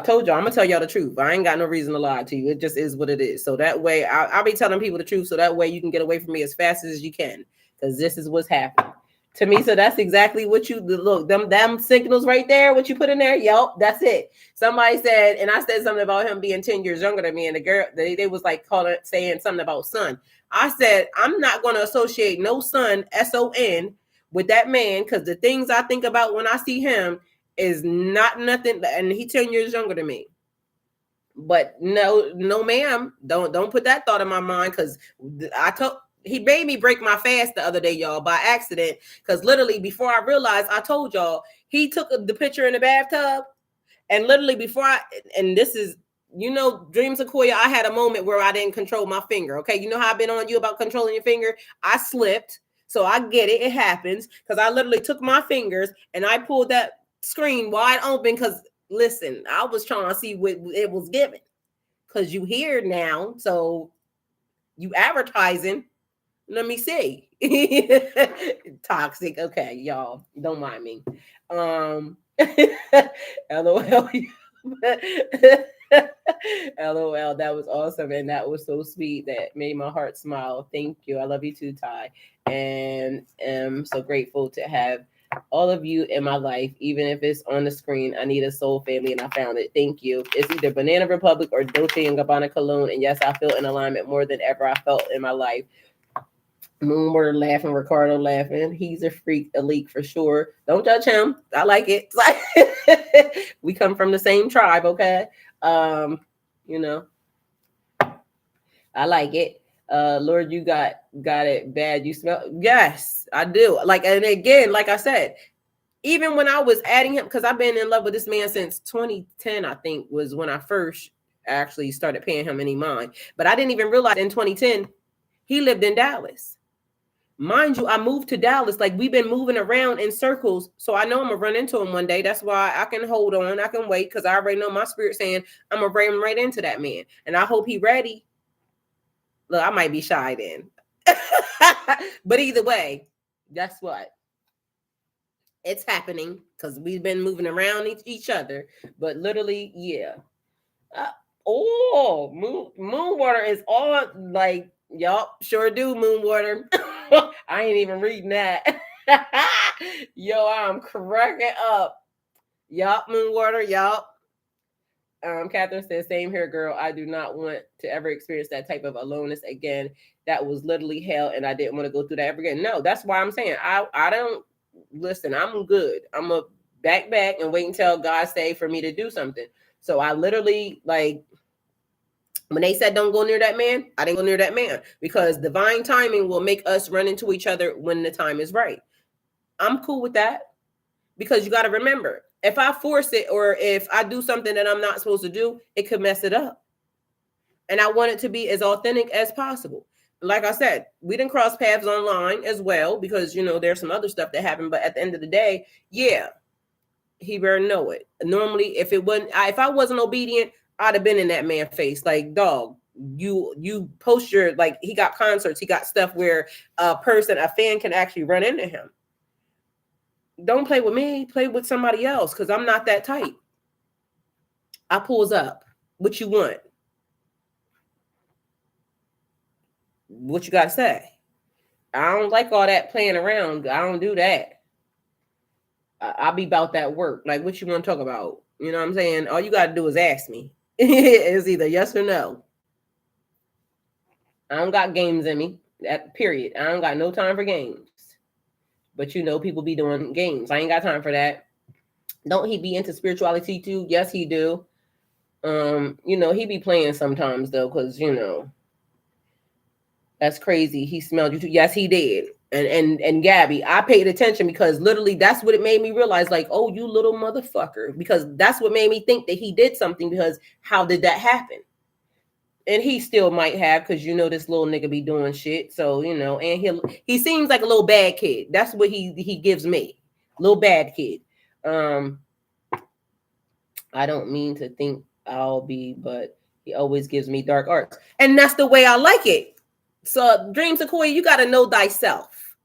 told y'all, I'm gonna tell y'all the truth. I ain't got no reason to lie to you. It just is what it is. So that way, I'll be telling people the truth. So that way, you can get away from me as fast as you can, because this is what's happening. Tamisa, that's exactly what you look. Them signals right there. What you put in there? Yup, that's it. Somebody said, and I said something about him being 10 years younger than me, and the girl they was like saying something about son. I said, I'm not going to associate no son, S-O-N, with that man, because the things I think about when I see him is not nothing. And he 10 years younger than me. But no, ma'am, don't put that thought in my mind, because he made me break my fast the other day, y'all, by accident. Because literally before I realized, I told y'all, he took the picture in the bathtub, and literally and this is, you know, Dream Sequoia, I had a moment where I didn't control my finger. Okay, you know how I've been on you about controlling your finger? I slipped. So I get it. It happens. Because I literally took my fingers and I pulled that screen wide open. Because listen, I was trying to see what it was giving. Because you here now. So you advertising. Let me see. Toxic. Okay, y'all. Don't mind me. LOL. LOL, that was awesome, and that was so sweet. That made my heart smile. Thank you. I love you too, Ty, and am so grateful to have all of you in my life, even if it's on the screen. I need a soul family, and I found it. Thank you. It's either Banana Republic or Dolce & Gabbana cologne, and yes, I feel in alignment more than ever I felt in my life. Moonwater laughing, Ricardo laughing. He's a freak, a leak for sure. Don't judge him. I like it. We come from the same tribe, okay? You know, I like it. Lord, you got it bad. You smell. Yes, I do. Like, and again, like I said, even when I was adding him, because I've been in love with this man since 2010, I think was when I first actually started paying him any mind. But I didn't even realize in 2010 he lived in Dallas. Mind you, I moved to Dallas. Like, we've been moving around in circles. So I know I'm going to run into him one day. That's why I can hold on. I can wait, because I already know my spirit saying I'm going to bring right into that man. And I hope he's ready. Look, I might be shy then. But either way, guess what? It's happening, because we've been moving around each other. But literally, yeah. Moonwater is all like, yup, sure do, Moonwater. I ain't even reading that. Yo, I'm cracking up. Yup, Moonwater, yup. Catherine says, same here, girl. I do not want to ever experience that type of aloneness again. That was literally hell, and I didn't want to go through that ever again. No, that's why I'm saying I don't. listen, I'm good. I'm a back and wait until God say for me to do something. So I literally, like, when they said don't go near that man, I didn't go near that man, because divine timing will make us run into each other when the time is right. I'm cool with that, because you got to remember, if I force it or if I do something that I'm not supposed to do, it could mess it up. And I want it to be as authentic as possible. Like I said, we didn't cross paths online as well, because, you know, there's some other stuff that happened. But at the end of the day, yeah, he better know it. Normally, if I wasn't obedient, I'd have been in that man's face. Like, dog, you post your, like, he got concerts, he got stuff where a fan can actually run into him. Don't play with me, play with somebody else, because I'm not that tight. I pulls up. What you want? What you got to say? I don't like all that playing around. I don't do that. I'll be about that work. Like, what you want to talk about? You know what I'm saying? All you got to do is ask me. It's either yes or no. I don't got games in me. That period. I don't got no time for games. But, you know, people be doing games. I ain't got time for that. Don't he be into spirituality too? Yes, he do. You know, he be playing sometimes though, because, you know, that's crazy. He smelled you too. Yes, he did. And Gabby, I paid attention, because literally that's what it made me realize, like, oh, you little motherfucker, because that's what made me think that he did something, because how did that happen? And he still might have, because, you know, this little nigga be doing shit. So, you know, and he seems like a little bad kid. That's what he gives me. Little bad kid. I don't mean to think I'll be, but he always gives me dark arts. And that's the way I like it. So, Dream Sequoia, you got to know thyself.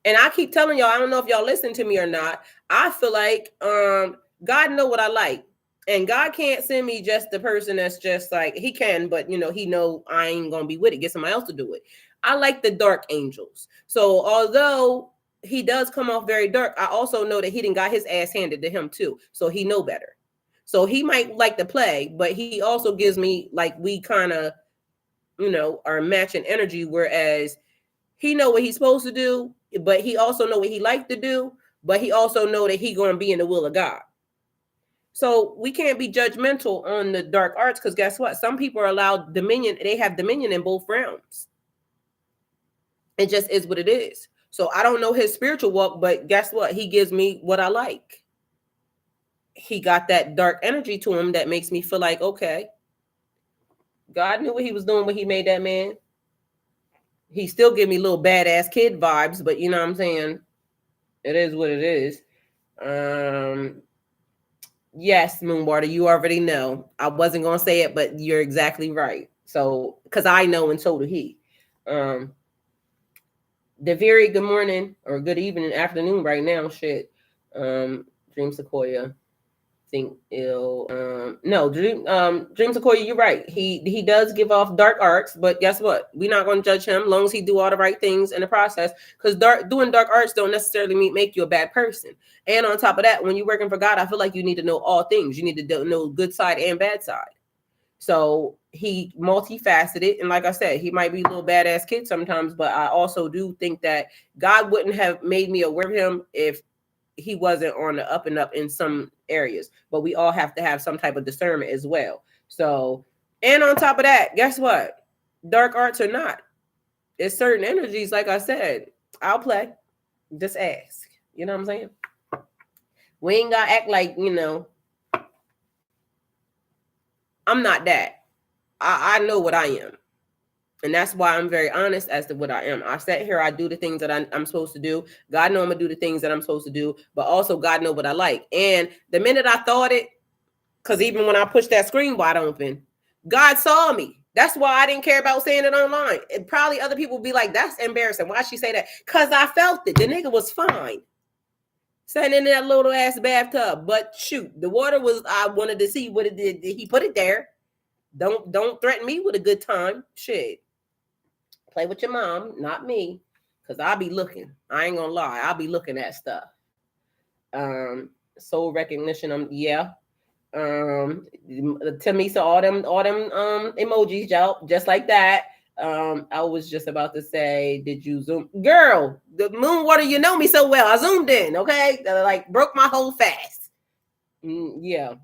And I keep telling y'all, I don't know if y'all listen to me or not. I feel like God know what I like. And God can't send me just the person that's just like, he can, but, you know, he know I ain't going to be with it. Get somebody else to do it. I like the dark angels. So, although he does come off very dark, I also know that he didn't got his ass handed to him too. So, he know better. So, he might like to play, but he also gives me, like, we kind of, you know, are matching energy, whereas he know what he's supposed to do, but he also know what he like to do, but he also know that he going to be in the will of God. So we can't be judgmental on the dark arts, because guess what? Some people are allowed dominion. They have dominion in both realms. It just is what it is. So I don't know his spiritual walk, but guess what? He gives me what I like. He got that dark energy to him that makes me feel like, okay, God knew what he was doing when he made that man. He still give me little badass kid vibes, but you know what I'm saying? It is what it is. Yes, Moonwater, you already know. I wasn't going to say it, but you're exactly right. So, because I know, and so do he. The very good morning or good evening, afternoon right now, shit. Dream Sequoia. Think ill. No, Dream Sequoia, you're right. He does give off dark arts, but guess what? We're not going to judge him as long as he do all the right things in the process, because doing dark arts don't necessarily make you a bad person. And on top of that, when you're working for God, I feel like you need to know all things. You need to know good side and bad side. So he multifaceted, and like I said, he might be a little badass kid sometimes, but I also do think that God wouldn't have made me aware of him if he wasn't on the up and up in some areas. But we all have to have some type of discernment as well. So, and on top of that, guess what? Dark arts or not, it's certain energies. Like I said, I'll play. Just ask. You know what I'm saying? We ain't gotta act like, you know, I'm not that. I know what I am. And that's why I'm very honest as to what I am. I sat here, I do the things that I'm supposed to do. God know I'm going to do the things that I'm supposed to do, but also God know what I like. And the minute I thought it, because even when I pushed that screen wide open, God saw me. That's why I didn't care about saying it online. And probably other people would be like, that's embarrassing. Why'd she say that? Because I felt it. The nigga was fine. Sitting in that little ass bathtub. But shoot, the water was, I wanted to see what it did. He put it there. Don't threaten me with a good time. Shit. Play with your mom, not me, because I'll be looking. I ain't gonna lie. I'll be looking at stuff. Soul recognition. Yeah. Tamisa, all them emojis, y'all, just like that. I was just about to say, did you zoom? Girl, the moon water, you know me so well. I zoomed in, okay? Like broke my whole fast. Yeah.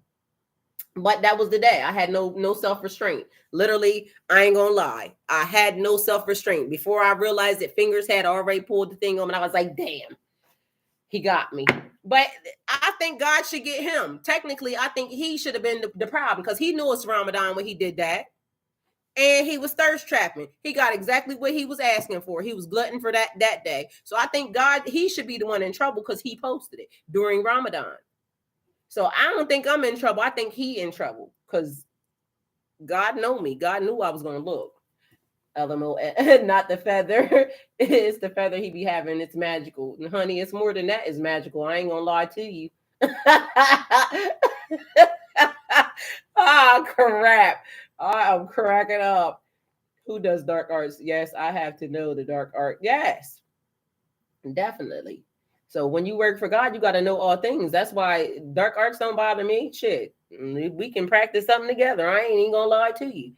But that was the day. I had no self-restraint. Literally, I ain't gonna lie. I had no self-restraint. Before I realized that fingers had already pulled the thing on, and I was like, damn, he got me. But I think God should get him. Technically, I think he should have been the problem because he knew it's Ramadan when he did that. And he was thirst trapping. He got exactly what he was asking for. He was glutton for that day. So I think God, he should be the one in trouble because he posted it during Ramadan. So I don't think I'm in trouble. I think he in trouble because God know me. God knew I was going to look. LMO, not the feather. It's the feather he be having. It's magical. And honey, it's more than that. It's magical. I ain't going to lie to you. Ah, crap. I'm cracking up. Who does dark arts? Yes, I have to know the dark art. Yes, definitely. So when you work for God, you got to know all things. That's why dark arts don't bother me. Shit, we can practice something together. I ain't even gonna lie to you.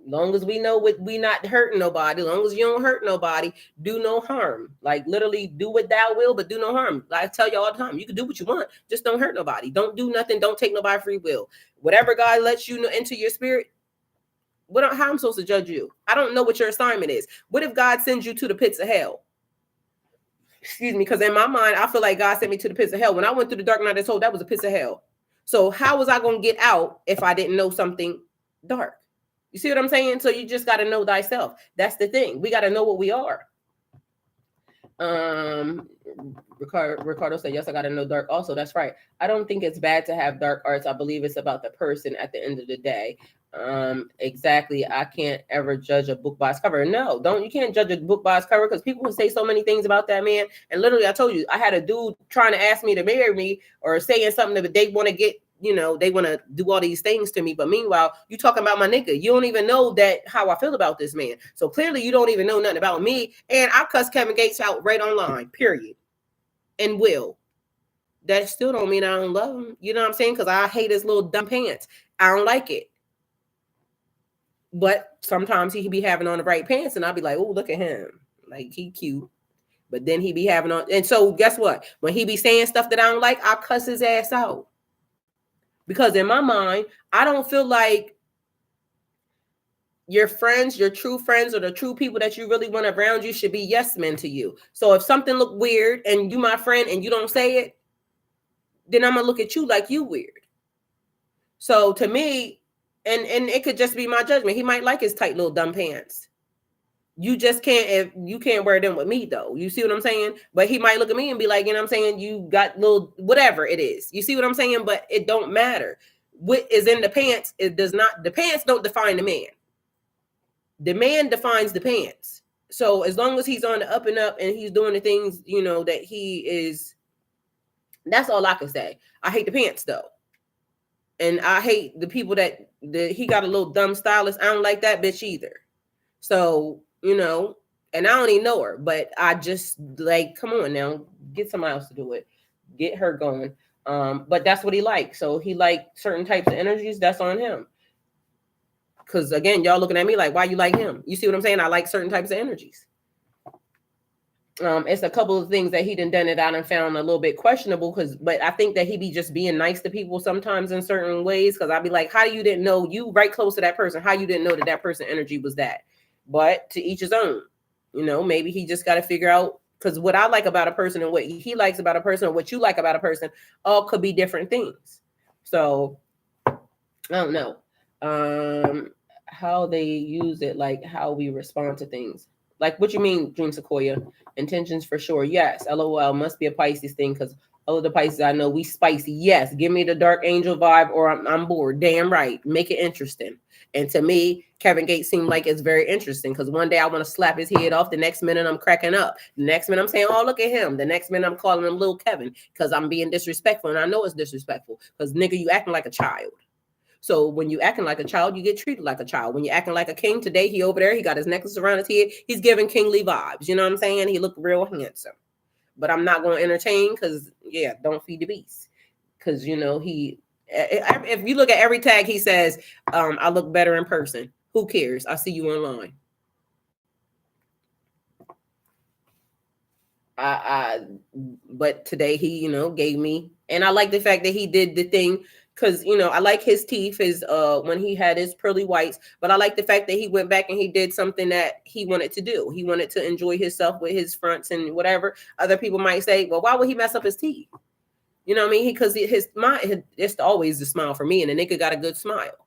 Long as we know what we not hurting nobody, long as you don't hurt nobody, do no harm. Like literally do what thou will, but do no harm. Like I tell you all the time, you can do what you want, just don't hurt nobody. Don't do nothing. Don't take nobody free will. Whatever God lets you know into your spirit, how I'm supposed to judge you? I don't know what your assignment is. What if God sends you to the pits of hell? Excuse me, because in my mind, I feel like God sent me to the pits of hell. When I went through the dark night of soul, that was a pits of hell. So how was I going to get out if I didn't know something dark? You see what I'm saying? So you just got to know thyself. That's the thing. We got to know what we are. Ricardo said, yes, I got to know dark also. That's right. I don't think it's bad to have dark arts. I believe it's about the person at the end of the day. Exactly. I can't ever judge a book by its cover. No, you can't judge a book by its cover because people will say so many things about that man. And literally, I told you, I had a dude trying to ask me to marry me or saying something that they want to get, they want to do all these things to me. But meanwhile, you talking about my nigga. You don't even know that how I feel about this man. So clearly you don't even know nothing about me. And I cuss Kevin Gates out right online, period. And will. That still don't mean I don't love him. You know what I'm saying? Because I hate his little dumb pants. I don't like it. But sometimes he be having on the right pants and I'll be like, oh, look at him. Like, he cute. But then he be having on. And so guess what? When he be saying stuff that I don't like, I'll cuss his ass out. Because in my mind, I don't feel like your friends, your true friends, or the true people that you really want around you should be yes men to you. So if something look weird and you my friend and you don't say it, then I'm going to look at you like you weird. So to me, and it could just be my judgment. He might like his tight little dumb pants. You just can't wear them with me though. You see what I'm saying? But he might look at me and be like, you know what I'm saying? You got little, whatever it is. You see what I'm saying? But it don't matter. What is in the pants, the pants don't define the man. The man defines the pants. So as long as he's on the up and up and he's doing the things, that he is, that's all I can say. I hate the pants though. And I hate the people that he got a little dumb stylist. I don't like that bitch either. So, and I don't even know her, but I just like, come on now, get somebody else to do it. Get her going. But that's what he likes. So he liked certain types of energies. That's on him. Because again, y'all looking at me like, why you like him? You see what I'm saying? I like certain types of energies. It's a couple of things that he done it out and found a little bit questionable but I think that he be just being nice to people sometimes in certain ways. Cause I'd be like, how you didn't know you right close to that person? How you didn't know that person energy was that? But to each his own, maybe he just got to figure out, cause what I like about a person and what he likes about a person or what you like about a person all could be different things. So I don't know, how they use it, like how we respond to things. Like, what you mean, Dream Sequoia? Intentions for sure. Yes. LOL must be a Pisces thing because all of the Pisces I know, we spicy. Yes. Give me the dark angel vibe or I'm bored. Damn right. Make it interesting. And to me, Kevin Gates seemed like it's very interesting because one day I want to slap his head off. The next minute I'm cracking up. The next minute I'm saying, oh, look at him. The next minute I'm calling him Little Kevin because I'm being disrespectful. And I know it's disrespectful because nigga, you acting like a child. So when you acting like a child, you get treated like a child. When you're acting like a king, today he over there, he got his necklace around his head. He's giving kingly vibes. You know what I'm saying? He looked real handsome. But I'm not going to entertain because, don't feed the beast. Because, if you look at every tag, he says, I look better in person. Who cares? I see you online. But today he, gave me, and I like the fact that he did the thing. Cause I like his teeth, his when he had his pearly whites, but I like the fact that he went back and he did something that he wanted to do. He wanted to enjoy himself with his fronts and whatever. Other people might say, well, why would he mess up his teeth? You know what I mean? Because his smile, it's always the smile for me, and the nigga got a good smile.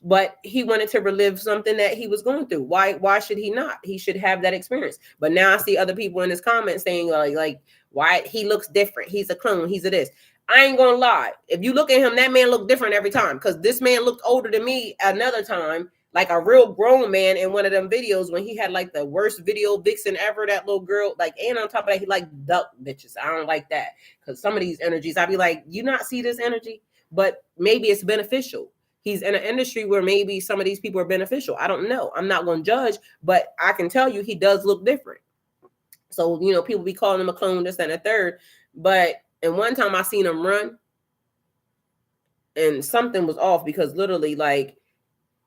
But he wanted to relive something that he was going through. Why should he not? He should have that experience. But now I see other people in his comments saying like why he looks different. He's a clone. He's a this. I ain't gonna lie. If you look at him, that man looked different every time. Because this man looked older than me another time, like a real grown man in one of them videos when he had like the worst video vixen ever. That little girl, like, and on top of that, he like duck bitches. I don't like that. Because some of these energies, I'd be like, you not see this energy? But maybe it's beneficial. He's in an industry where maybe some of these people are beneficial. I don't know. I'm not going to judge, but I can tell you he does look different. So, people be calling him a clone, this and a third. But and one time I seen him run and something was off because literally like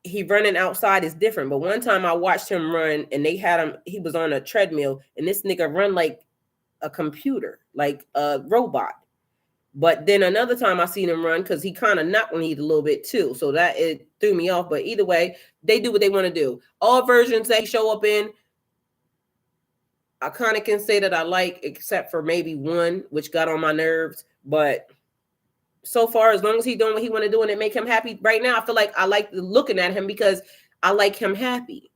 he running outside is different. But one time I watched him run and he was on a treadmill and this nigga run like a computer, like a robot. But then another time I seen him run because he kind of knocked me a little bit too. So that it threw me off. But either way, they do what they want to do. All versions they show up in, I kind of can say that I like, except for maybe one, which got on my nerves. But so far, as long as he's doing what he want to do and it make him happy right now, I feel like I like looking at him because I like him happy.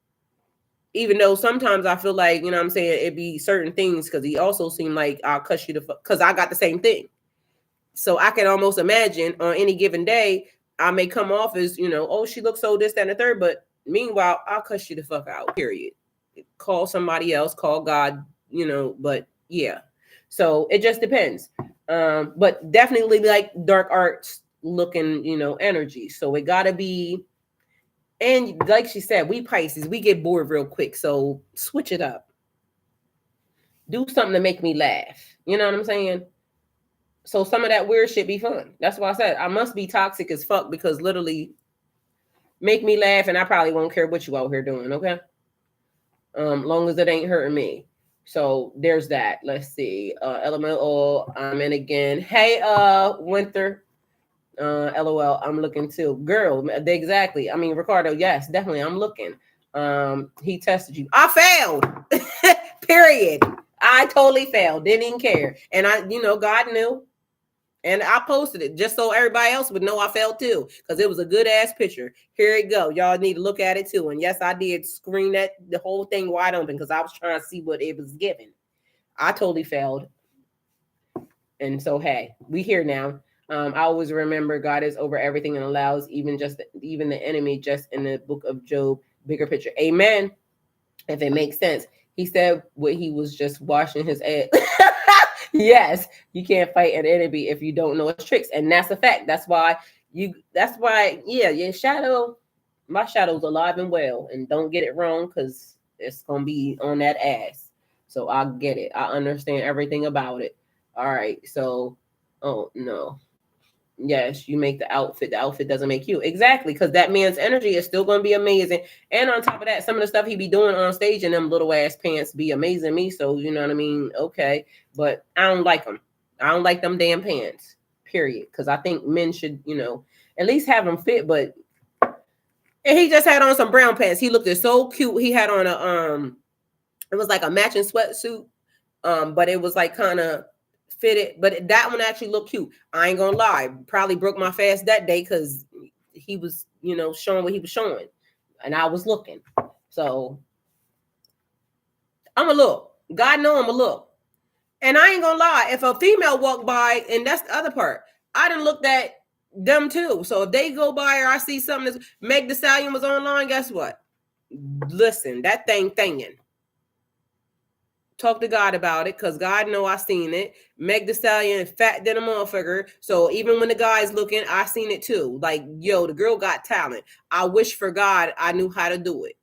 Even though sometimes I feel like, I'm saying, it be certain things because he also seemed like I'll cuss you because I got the same thing. So I can almost imagine on any given day, I may come off as, oh, she looks so this, that, and the third. But meanwhile, I'll cuss you the fuck out, period. Call somebody else, call God, but yeah. So it just depends. But definitely like dark arts looking, energy. So it got to be, and like she said, we Pisces, we get bored real quick. So switch it up. Do something to make me laugh. You know what I'm saying? So some of that weird shit be fun. That's why I said I must be toxic as fuck because literally make me laugh and I probably won't care what you out here doing, okay? Long as it ain't hurting me. So there's that. Let's see. Elemental, I'm in again. Hey, Winter. LOL, I'm looking too. Girl, exactly. I mean, Ricardo, yes, definitely. I'm looking. He tested you. I failed. Period. I totally failed. Didn't even care. And God knew. And I posted it just so everybody else would know I failed too. Because it was a good ass picture. Here it go. Y'all need to look at it too. And yes, I did screen the whole thing wide open because I was trying to see what it was giving. I totally failed. And so, hey, we here now. I always remember God is over everything and allows even the enemy just in the book of Job, bigger picture. Amen. If it makes sense. He said what he was just washing his ass. Yes, you can't fight an enemy if you don't know its tricks. And that's a fact. That's why, your shadow, my shadow's alive and well. And don't get it wrong because it's going to be on that ass. So I get it. I understand everything about it. All right. So, oh, no. Yes, you make the outfit. The outfit doesn't make you. Exactly, because that man's energy is still going to be amazing. And on top of that, some of the stuff he be doing on stage in them little ass pants be amazing me. So, you know what I mean? Okay. But I don't like them. I don't like them damn pants, period. Because I think men should, at least have them fit. But and he just had on some brown pants. He looked so cute. He had on it was like a matching sweatsuit. But it was like kind of fitted, but that one actually looked cute. I ain't gonna lie, probably broke my fast that day because he was, showing what he was showing, and I was looking. So I'm a look. God know I'm a look, and I ain't gonna lie. If a female walked by, and that's the other part, I done looked at them too. So if they go by or I see something that's Meg Thee Stallion was online, guess what? Listen, that thinging. Talk to God about it because God know I seen it. Meg Thee Stallion fat than a motherfucker. So even when the guy's looking, I seen it too. Like, yo, the girl got talent. I wish for God I knew how to do it.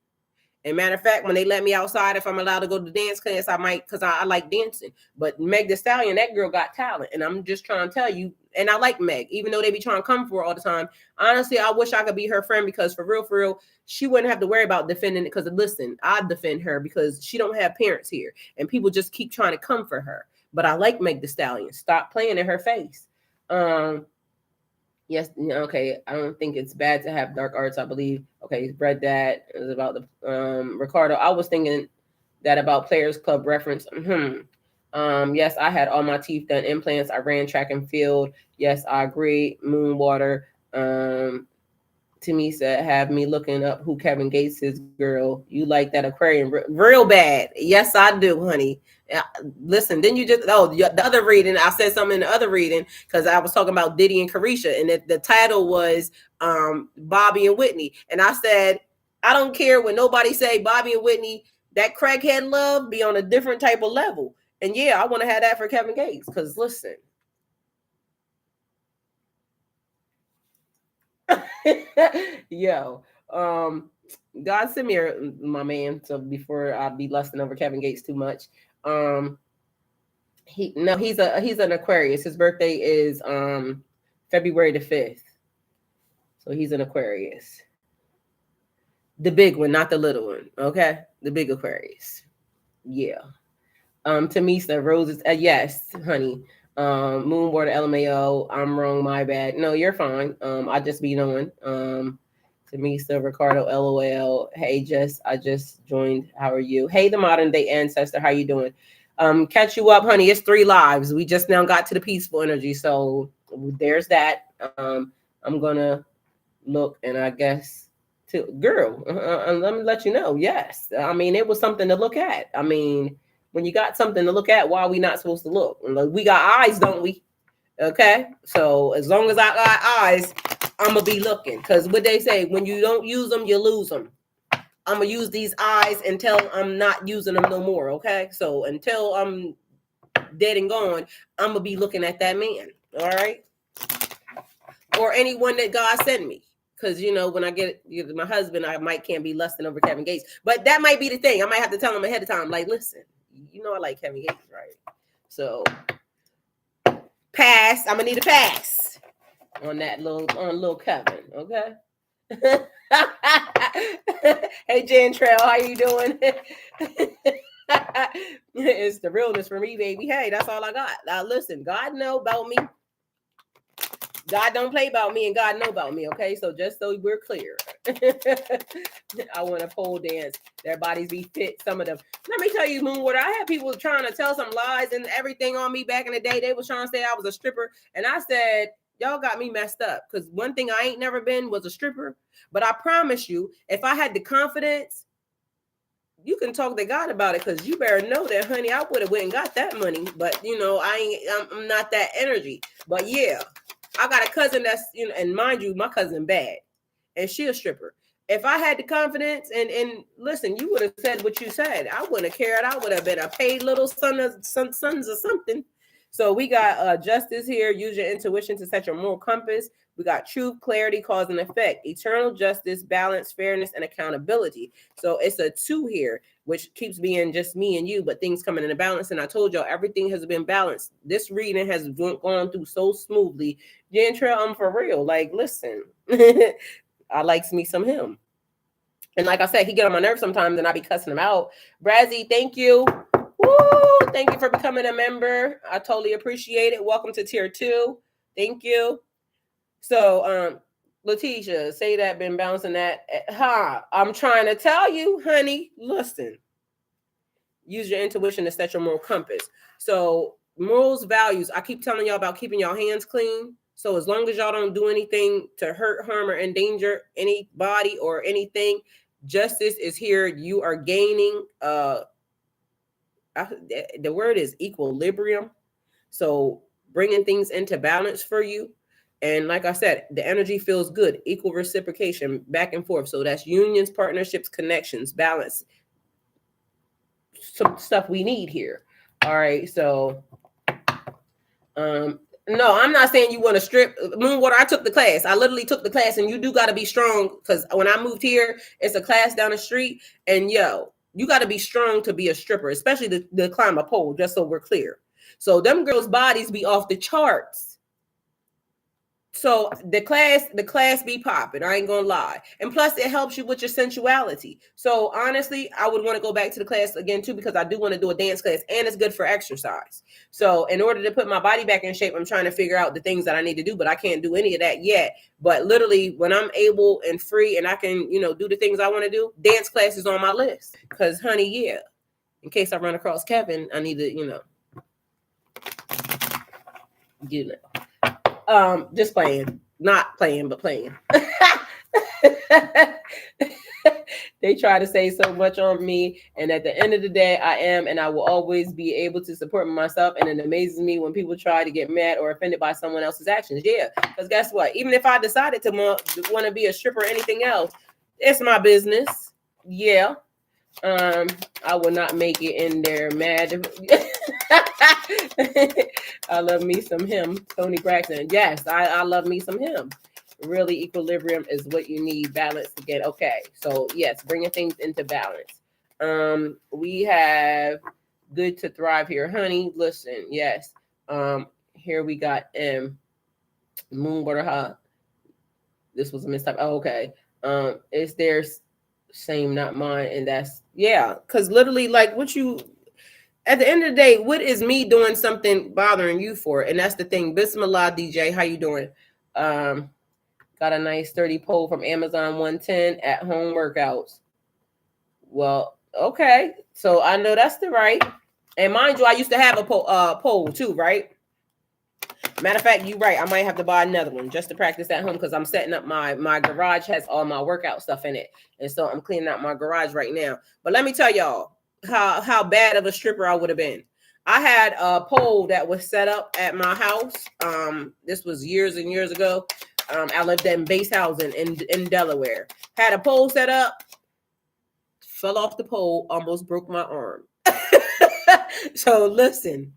And matter of fact, when they let me outside, if I'm allowed to go to dance class, I might, because I like dancing. But Meg Thee Stallion, that girl got talent. And I'm just trying to tell you, and I like Meg, even though they be trying to come for her all the time. Honestly, I wish I could be her friend, because for real, she wouldn't have to worry about defending it. Because listen, I defend her because she don't have parents here. And people just keep trying to come for her. But I like Meg Thee Stallion. Stop playing in her face. Yes, okay. I don't think it's bad to have dark arts, I believe. Okay, read that. It was about the Ricardo. I was thinking that about Players Club reference. Yes, I had all my teeth done, implants. I ran track and field. Yes, I agree. Moonwater. Tamisa have me looking up who Kevin Gates is. Girl, you like that aquarium real bad. Yes, I do, honey. Listen, then you just the other reading, I said something in the other reading because I was talking about Diddy and Carisha, and the title was Bobby and Whitney, and I said I don't care what nobody say. Bobby and Whitney, that crackhead love be on a different type of level, and yeah, I want to have that for Kevin Gates because listen. Yo, God send me my man. So before I be lusting over Kevin Gates too much, he's an Aquarius. His birthday is February the 5th, so he's an Aquarius. The big one, not the little one. Okay, the big Aquarius. Yeah. Tamisa Roses. Yes, honey. Moonwater LMAO. I'm wrong. My bad. No, you're fine. I just be knowing. Tamisa Ricardo LOL. Hey, I just joined. How are you? Hey, the modern day ancestor. How you doing? Catch you up, honey. It's 3 lives. We just now got to the peaceful energy, so there's that. I'm gonna look, and I guess to girl. Let me let you know. Yes, I mean it was something to look at. I mean, when you got something to look at, why are we not supposed to look? We got eyes, don't we? Okay, so as long as I got eyes, I'm gonna be looking. Because what they say, when you don't use them, you lose them. I'm gonna use these eyes until I'm not using them no more. Okay, so until I'm dead and gone, I'm gonna be looking at that man. All right, or anyone that God sent me. Because when I get my husband, I can't be lusting over Kevin Gates. But that might be the thing. I might have to tell him ahead of time. Like, listen, I like Kevin Gates, right? So pass. I'm gonna need a pass on that little Kevin. Okay. Hey Jan Trail, how you doing? It's the realness for me, baby. Hey, that's all I got. Now listen, God know about me. God don't play about me, and God know about me. Okay, so just so we're clear, I want to pole dance. Their bodies be fit. Some of them. Let me tell you, Moonwater. I had people trying to tell some lies and everything on me back in the day. They was trying to say I was a stripper, and I said, y'all got me messed up. Because one thing I ain't never been was a stripper. But I promise you, if I had the confidence, you can talk to God about it. Because you better know that, honey, I would have went and got that money. But I'm not that energy. But yeah. I got a cousin that's, and mind you, my cousin bad, and she a stripper. If I had the confidence and listen, you would have said what you said. I wouldn't have cared. I would have been a paid little sons or something. So we got justice here. Use your intuition to set your moral compass. We got truth, clarity, cause and effect, eternal justice, balance, fairness, and accountability. So it's a 2 here, which keeps being just me and you, but things coming into balance. And I told y'all everything has been balanced. This reading has gone through so smoothly. Jantra, I'm for real. Like, listen, I likes me some him. And like I said, he get on my nerves sometimes and I be cussing him out. Brazzy, thank you. Woo! Thank you for becoming a member. I totally appreciate it. Welcome to tier 2. Thank you. So, Letitia, say that, been bouncing that. I'm trying to tell you, honey, listen. Use your intuition to set your moral compass. So, morals, values, I keep telling y'all about keeping y'all hands clean. So, as long as y'all don't do anything to hurt, harm, or endanger anybody or anything, justice is here. You are gaining, the word is equilibrium. So, bringing things into balance for you. And like I said, the energy feels good, equal reciprocation, back and forth. So that's unions, partnerships, connections, balance, some stuff we need here. All right. So No, I'm not saying you want to strip. Moonwater, I took the class. I literally took the class, and you do got to be strong because when I moved here, it's a class down the street, and yo, you got to be strong to be a stripper, especially to climb a pole, just so we're clear. So them girls' bodies be off the charts. So the class be popping. I ain't gonna lie. And plus it helps you with your sensuality. So honestly, I would want to go back to the class again too, because I do want to do a dance class and it's good for exercise. So in order to put my body back in shape, I'm trying to figure out the things that I need to do, but I can't do any of that yet. But literally when I'm able and free and I can, do the things I want to do, dance class is on my list. Because honey, yeah, in case I run across Kevin, I need to, just playing, not playing, but playing. They try to say so much on me, and at the end of the day, I am and I will always be able to support myself. And it amazes me when people try to get mad or offended by someone else's actions. Yeah, because guess what? Even if I decided to want to be a stripper or anything else, it's my business. Yeah. I will not make it in there mad. I love me some him, Tony Braxton. Yes, I love me some him. Really, equilibrium is what you need. Balance again. Okay, so yes, bringing things into balance. We have good to thrive here, honey. Listen, yes. Here we got Moonwater Hot. This was a mistype. Oh, okay. Is there same, not mine, and that's because literally, like, what you at the end of the day, what is me doing something bothering you for? And that's the thing. Bismillah, DJ, how you doing? Got a nice sturdy pole from Amazon 110 at home workouts. Well, okay, so I know that's the right. And mind you, I used to have a pole too, right? Matter of fact, you're right. I might have to buy another one just to practice at home because I'm setting up my garage has all my workout stuff in it. And so I'm cleaning out my garage right now. But let me tell y'all how bad of a stripper I would have been. I had a pole that was set up at my house. This was years and years ago. I lived in base housing in Delaware. Had a pole set up, fell off the pole, almost broke my arm. So listen.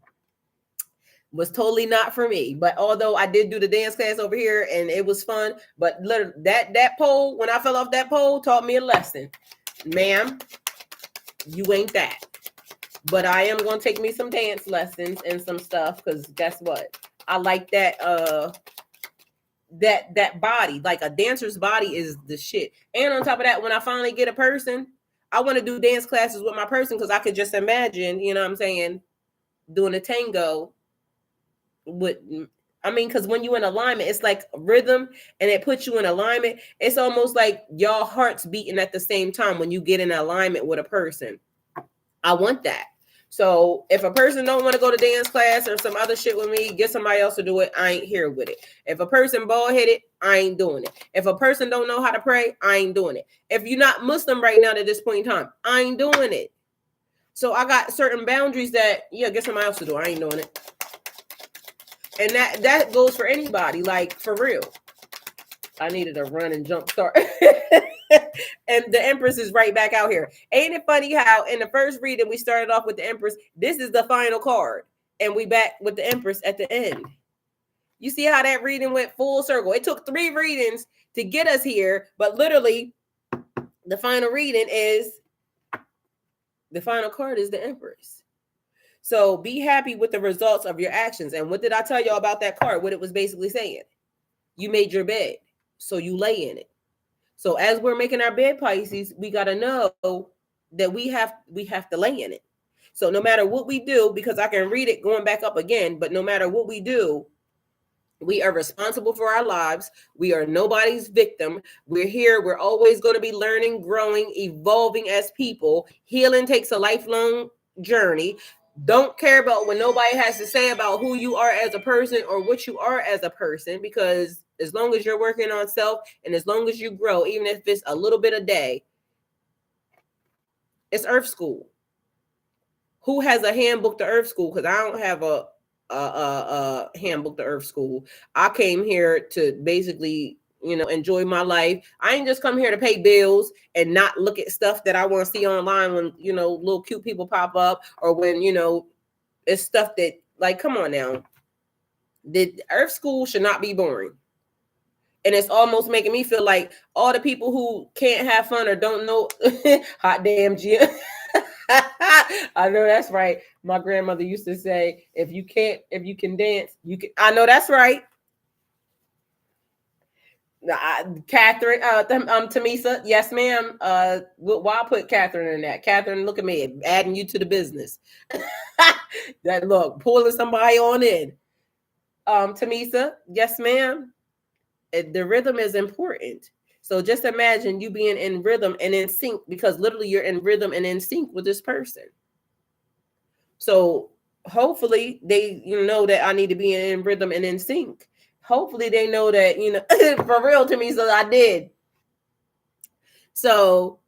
Was totally not for me. But although I did do the dance class over here and it was fun, but literally that pole, when I fell off that pole, taught me a lesson. Ma'am, you ain't that. But I am going to take me some dance lessons and some stuff because guess what? I like that that body. Like a dancer's body is the shit. And on top of that, when I finally get a person, I want to do dance classes with my person because I could just imagine, you know what I'm saying, doing a tango. Because when you're in alignment, it's like rhythm and it puts you in alignment. It's almost like y'all hearts beating at the same time when you get in alignment with a person. I want that. So if a person don't want to go to dance class or some other shit with me, get somebody else to do it. I ain't here with it. If a person bald-headed, I ain't doing it. If a person don't know how to pray, I ain't doing it. If you're not Muslim right now at this point in time, I ain't doing it. So I got certain boundaries that, get somebody else to do. I ain't doing it. And that goes for anybody, like for real. I needed a run and jump start. And the Empress is right back out here. Ain't it funny how in the first reading we started off with the Empress? This is the final card. And we back with the Empress at the end. You see how that reading went full circle. It took 3 readings to get us here. But literally, the final reading is, the final card is the Empress. So be happy with the results of your actions. And what did I tell y'all about that card? What it was basically saying? You made your bed, so you lay in it. So as we're making our bed, Pisces, we got to know that we have to lay in it. So no matter what we do, because I can read it going back up again, but no matter what we do, we are responsible for our lives. We are nobody's victim. We're here. We're always going to be learning, growing, evolving as people. Healing takes a lifelong journey. Don't care about what nobody has to say about who you are as a person or what you are as a person, because as long as you're working on self and as long as you grow, even if it's a little bit a day, it's Earth School. Who has a handbook to Earth School? Because I don't have a handbook to Earth School. I came here to basically, enjoy my life. I ain't just come here to pay bills and not look at stuff that I want to see online when, little cute people pop up or when, it's stuff that, like, come on now. The Earth School should not be boring. And it's almost making me feel like all the people who can't have fun or don't know, hot damn Jim. I know that's right. My grandmother used to say, if you can dance, you can. I know that's right. Catherine, Tamisa, yes, ma'am. Why put Catherine in that? Catherine, look at me, adding you to the business. That look, pulling somebody on in. Tamisa, yes, ma'am. The rhythm is important. So just imagine you being in rhythm and in sync, because literally you're in rhythm and in sync with this person. So hopefully they know that I need to be in rhythm and in sync. Hopefully they know that, for real, to me, so I did. So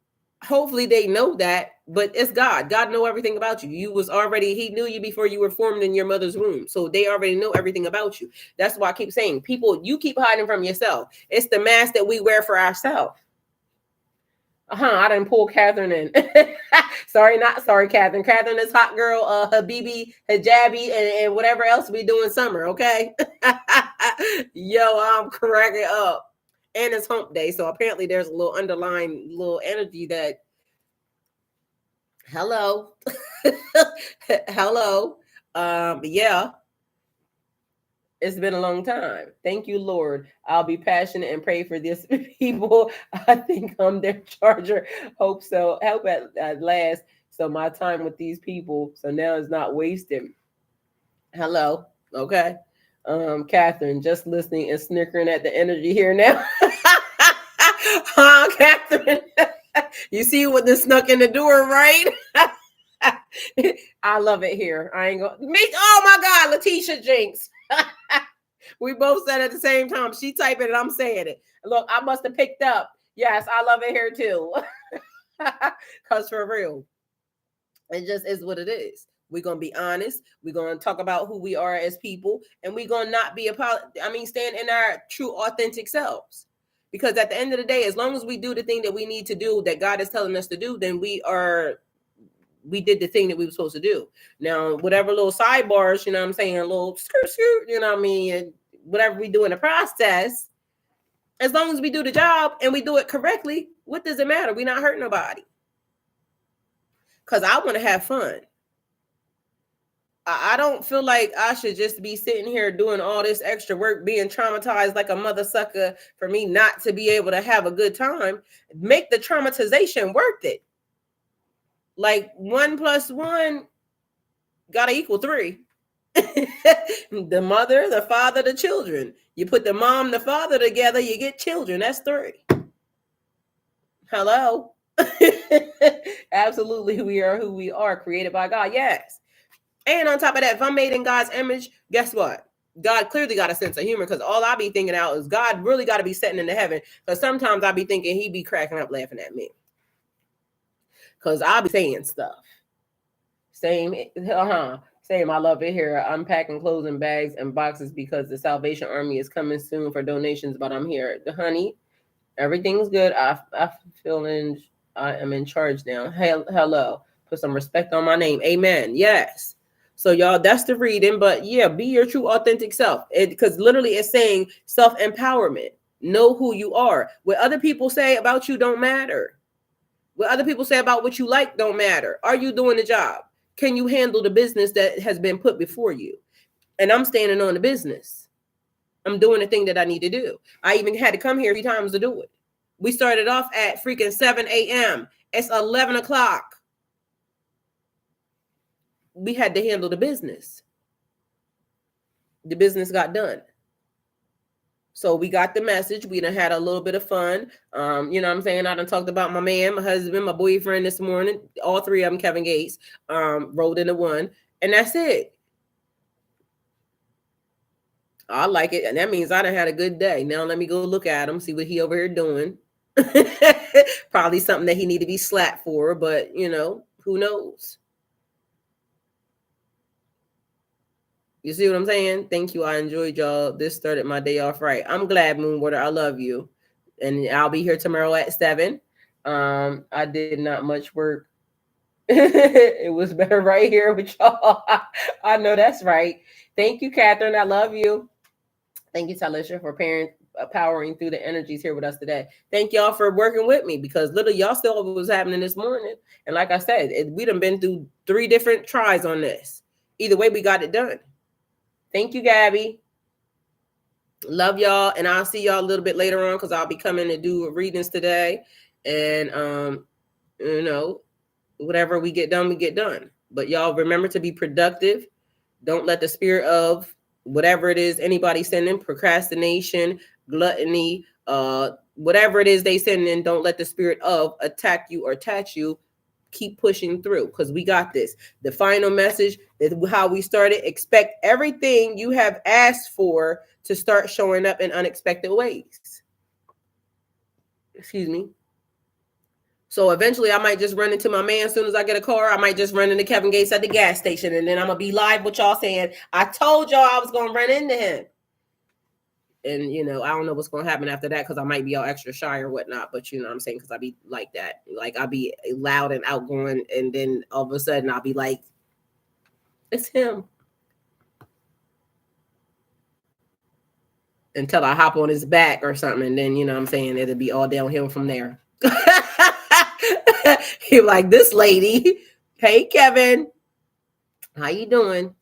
hopefully they know that, but it's God. God know everything about you. He knew you before you were formed in your mother's womb. So they already know everything about you. That's why I keep saying, people, you keep hiding from yourself. It's the mask that we wear for ourselves. I didn't pull Catherine in. Sorry, Catherine. Catherine is hot girl, Habibi, hijabi, and whatever else we do in summer, okay? Yo, I'm cracking up. And it's hump day, so apparently there's a little underlying little energy that, hello. Hello. Yeah. It's been a long time. Thank you, Lord. I'll be passionate and pray for this people. I think I'm their charger. Hope so. Help at last. So my time with these people, so now it's not wasted. Hello. Okay. Catherine, just listening and snickering at the energy here now. Catherine. You see what this snuck in the door, right? I love it here. I ain't gonna oh my God, Letitia Jinx. We both said it at the same time. She typing it, I'm saying it. Look, I must have picked up. Yes, I love it here too. Because for real, it just is what it is. We're going to be honest. We're going to talk about who we are as people. And we're going to not be, stand in our true, authentic selves. Because at the end of the day, as long as we do the thing that we need to do, that God is telling us to do, then we did the thing that we were supposed to do. Now, whatever little sidebars, a little skirt, and whatever we do in the process, as long as we do the job and we do it correctly, what does it matter? We're not hurting nobody. Because I want to have fun. I don't feel like I should just be sitting here doing all this extra work, being traumatized like a mother sucker for me not to be able to have a good time. Make the traumatization worth it. Like 1 + 1 gotta equal 3. The mother, the father, the children. You put the mom, the father together, you get children. That's 3. Hello. Absolutely, we are who we are, created by God. Yes. And on top of that, if I'm made in God's image, guess what? God clearly got a sense of humor, because all I be thinking out is God really got to be sitting in the heaven. Because sometimes I be thinking he be cracking up laughing at me. Because I be saying stuff. Same. I love it here. I'm packing clothes in bags and boxes because the Salvation Army is coming soon for donations, but I'm here. Honey, everything's good. I am in charge now. Hello. Put some respect on my name. Amen. Yes. So y'all, that's the reading. But yeah, be your true authentic self. Because literally it's saying self-empowerment. Know who you are. What other people say about you don't matter. What other people say about what you like don't matter. Are you doing the job? Can you handle the business that has been put before you? And I'm standing on the business. I'm doing the thing that I need to do. I even had to come here 3 times to do it. We started off at freaking 7 a.m. It's 11 o'clock. We had to handle the business. The business got done. So we got the message. We done had a little bit of fun. I done talked about my man, my husband, my boyfriend this morning. All 3 of them, Kevin Gates, rolled into one. And that's it. I like it. And that means I done had a good day. Now let me go look at him, see what he over here doing. Probably something that he need to be slapped for, but who knows? You see what I'm saying? Thank you. I enjoyed y'all. This started my day off right. I'm glad, Moonwater. I love you. And I'll be here tomorrow at 7. I did not much work It was better right here with y'all. I know that's right. Thank you, Catherine. I love you. Thank you, Talisha, for powering through the energies here with us today. Thank y'all for working with me, because little y'all still what was happening this morning. And like I said, we done been through 3 different tries on this. Either way, we got it done. Thank you, Gabby. Love y'all. And I'll see y'all a little bit later on, because I'll be coming to do readings today. And, whatever we get done, we get done. But y'all remember to be productive. Don't let the spirit of whatever it is anybody sending, procrastination, gluttony, whatever it is they send in, don't let the spirit of attack you or attach you. Keep pushing through, because we got this. The final message is how we started. Expect everything you have asked for to start showing up in unexpected ways. Excuse me. So eventually I might just run into my man as soon as I get a car. I might just run into Kevin Gates at the gas station, and then I'm going to be live with y'all saying, I told y'all I was going to run into him. And, I don't know what's going to happen after that, because I might be all extra shy or whatnot. But you know what I'm saying? Because I be like that. Like, I'll be loud and outgoing, and then all of a sudden I'll be like, it's him. Until I hop on his back or something. And then, you know what I'm saying, it'll be all downhill from there. He like, this lady. Hey, Kevin. How you doing?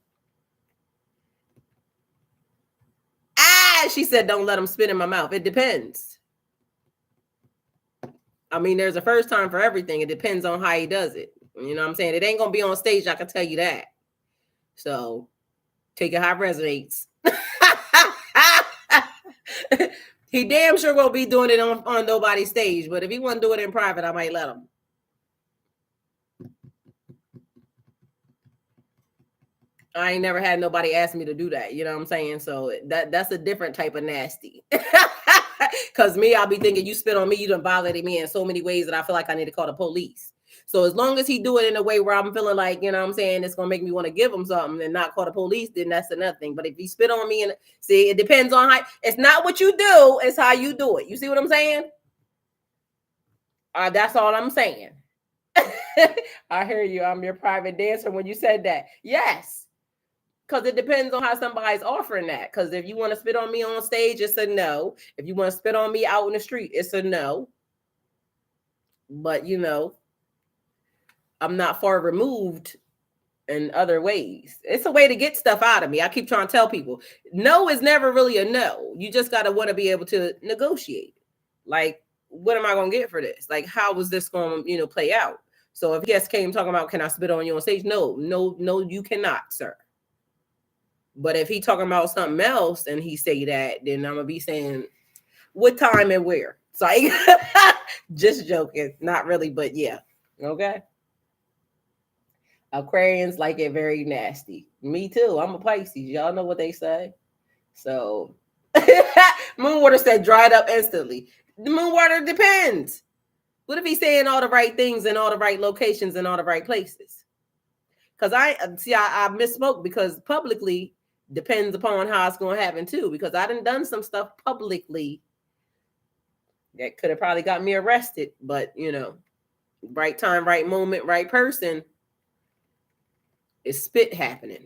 She said, don't let him spit in my mouth. It depends. I mean, there's a first time for everything. It depends on how he does it. You know what I'm saying? It ain't going to be on stage. I can tell you that. So take it how it resonates. He damn sure won't be doing it on nobody's stage. But if he want to do it in private, I might let him. I ain't never had nobody ask me to do that. You know what I'm saying? So that's a different type of nasty. Because me, I'll be thinking, you spit on me, you done violated me in so many ways that I feel like I need to call the police. So as long as he do it in a way where I'm feeling like, you know what I'm saying, it's going to make me want to give him something and not call the police, then that's another thing. But if he spit on me, and see, it depends on how, it's not what you do, it's how you do it. You see what I'm saying? That's all I'm saying. I hear you. I'm your private dancer when you said that. Yes. Because it depends on how somebody's offering that. Because if you want to spit on me on stage, it's a no. If you want to spit on me out in the street, it's a no. But, I'm not far removed in other ways. It's a way to get stuff out of me. I keep trying to tell people, no is never really a no. You just got to want to be able to negotiate. Like, what am I going to get for this? Like, how was this going to, play out? So if guests came talking about, can I spit on you on stage? No, you cannot, sir. But if he talking about something else and he say that, then I'm going to be saying what time and where. So just joking. Not really, but yeah. Okay. Aquarians like it very nasty. Me too. I'm a Pisces. Y'all know what they say. So moon water said dried up instantly. The moon water depends. What if he's saying all the right things in all the right locations and all the right places? Because I misspoke, because publicly depends upon how it's going to happen too. Because I done some stuff publicly that could have probably got me arrested. But, right time, right moment, right person. It's spit happening.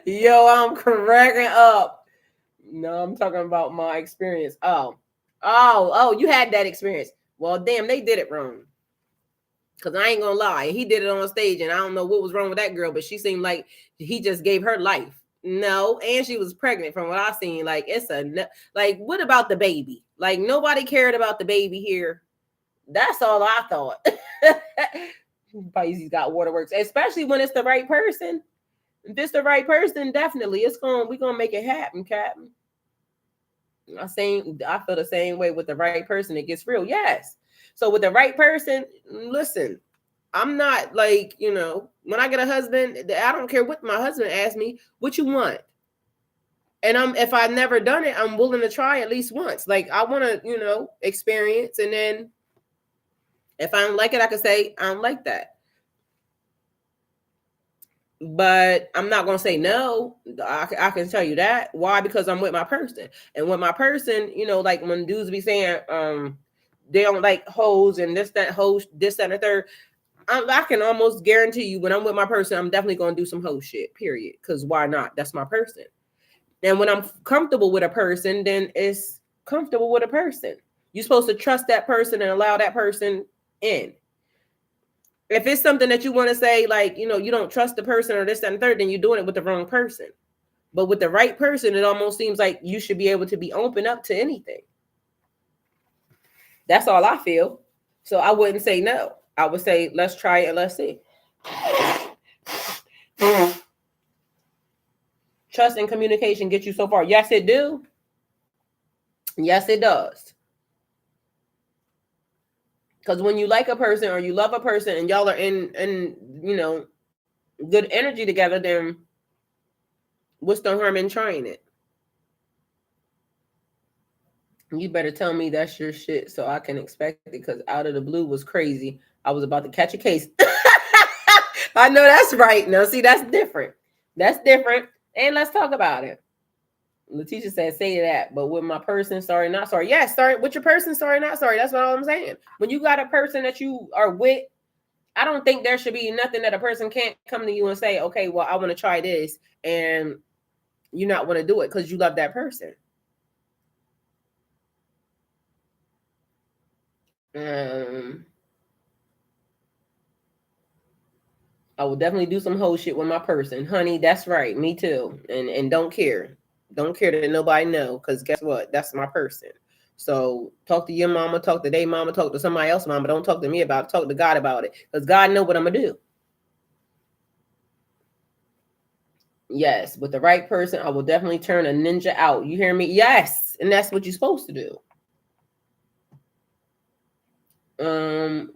Yo, I'm cracking up. No, I'm talking about my experience. Oh, you had that experience. Well, damn, they did it wrong. Because I ain't gonna lie, he did it on stage, and I don't know what was wrong with that girl, but she seemed like he just gave her life. No, and she was pregnant from what I've seen. Like, what about the baby? Like, nobody cared about the baby here. That's all I thought. Pisces got waterworks, especially when it's the right person. If it's the right person, definitely we're gonna make it happen, Captain. I feel the same way. With the right person, it gets real. Yes. So with the right person, listen, I'm not like, when I get a husband, I don't care what my husband asks me, what you want? And if I've never done it, I'm willing to try at least once. Like, I want to, experience. And then if I don't like it, I can say, I don't like that. But I'm not going to say no. I can tell you that. Why? Because I'm with my person. And with my person, like when dudes be saying, they don't like hoes and this, that, and the third. I can almost guarantee you when I'm with my person, I'm definitely going to do some hoe shit, period. Because why not? That's my person. And when I'm comfortable with a person, then it's comfortable with a person. You're supposed to trust that person and allow that person in. If it's something that you want to say, like, you know, you don't trust the person or this, that, and third, then you're doing it with the wrong person. But with the right person, it almost seems like you should be able to be open up to anything. That's all I feel. So I wouldn't say no. I would say, let's try it and let's see. Trust and communication get you so far. Yes, it do. Yes, it does. Because when you like a person or you love a person and y'all are in you know, good energy together, then what's the harm in trying it? You better tell me that's your shit so I can expect it, because out of the blue was crazy. I was about to catch a case. I know that's right. No, see, that's different. That's different. And let's talk about it. Letitia said, say that, but with my person, sorry, not sorry. Yes, sorry, with your person, sorry, not sorry. That's what I'm saying. When you got a person that you are with, I don't think there should be nothing that a person can't come to you and say, okay, well, I want to try this, and you not want to do it because you love that person. I will definitely do some whole shit with my person. Honey, that's right. Me too. And don't care. Don't care that nobody know, because guess what? That's my person. So talk to your mama, talk to their mama, talk to somebody else's mama. Don't talk to me about it. Talk to God about it, because God know what I'm going to do. Yes, with the right person, I will definitely turn a ninja out. You hear me? Yes. And that's what you're supposed to do.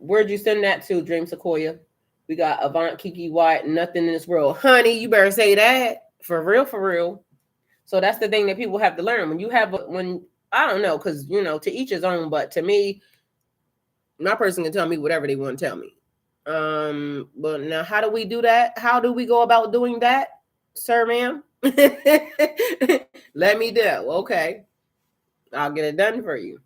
Where'd you send that to, Dream Sequoia? We got Avant, Kiki White, nothing in this world. Honey, you better say that. For real, for real. So that's the thing that people have to learn. When you have, I don't know, because, you know, to each his own, but to me, my person can tell me whatever they want to tell me. But now, how do we do that? How do we go about doing that, sir, ma'am? Let me know. Okay. I'll get it done for you.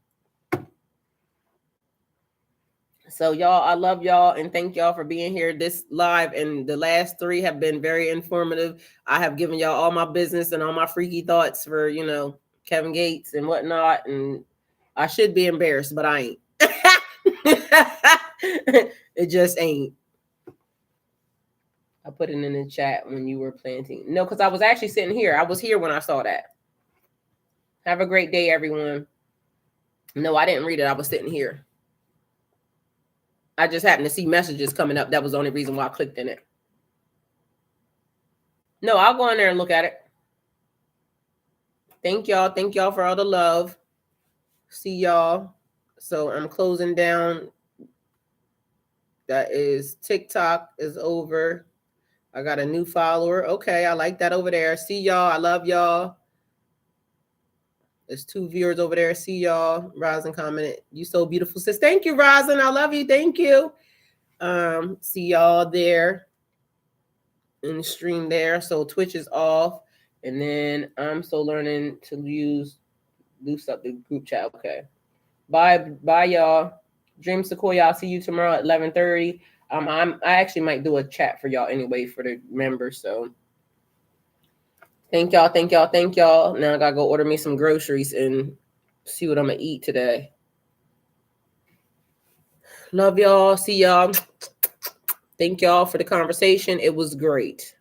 So y'all, I love y'all and thank y'all for being here. This live and the last 3 have been very informative. I have given y'all all my business and all my freaky thoughts for, you know, Kevin Gates and whatnot. And I should be embarrassed, but I ain't. It just ain't. I put it in the chat when you were planting. No, because I was actually sitting here. I was here when I saw that. Have a great day, everyone. No, I didn't read it. I was sitting here. I just happened to see messages coming up. That was the only reason why I clicked in it. No, I'll go in there and look at it. Thank y'all. Thank y'all for all the love. See y'all. So I'm closing down. That is TikTok is over. I got a new follower. Okay, I like that over there. See y'all. I love y'all. There's 2 viewers over there. See y'all. Rosin commented, "You so beautiful, sis." Thank you, Rosin. I love you. Thank you. See y'all there in the stream there. So Twitch is off. And then I'm still learning to loose up the group chat. Okay. Bye, y'all. Dream Sequoia, I'll see you tomorrow at 11:30. I actually might do a chat for y'all anyway for the members. So thank y'all, thank y'all, thank y'all. Now I gotta go order me some groceries and see what I'm gonna eat today. Love y'all. See y'all. Thank y'all for the conversation. It was great.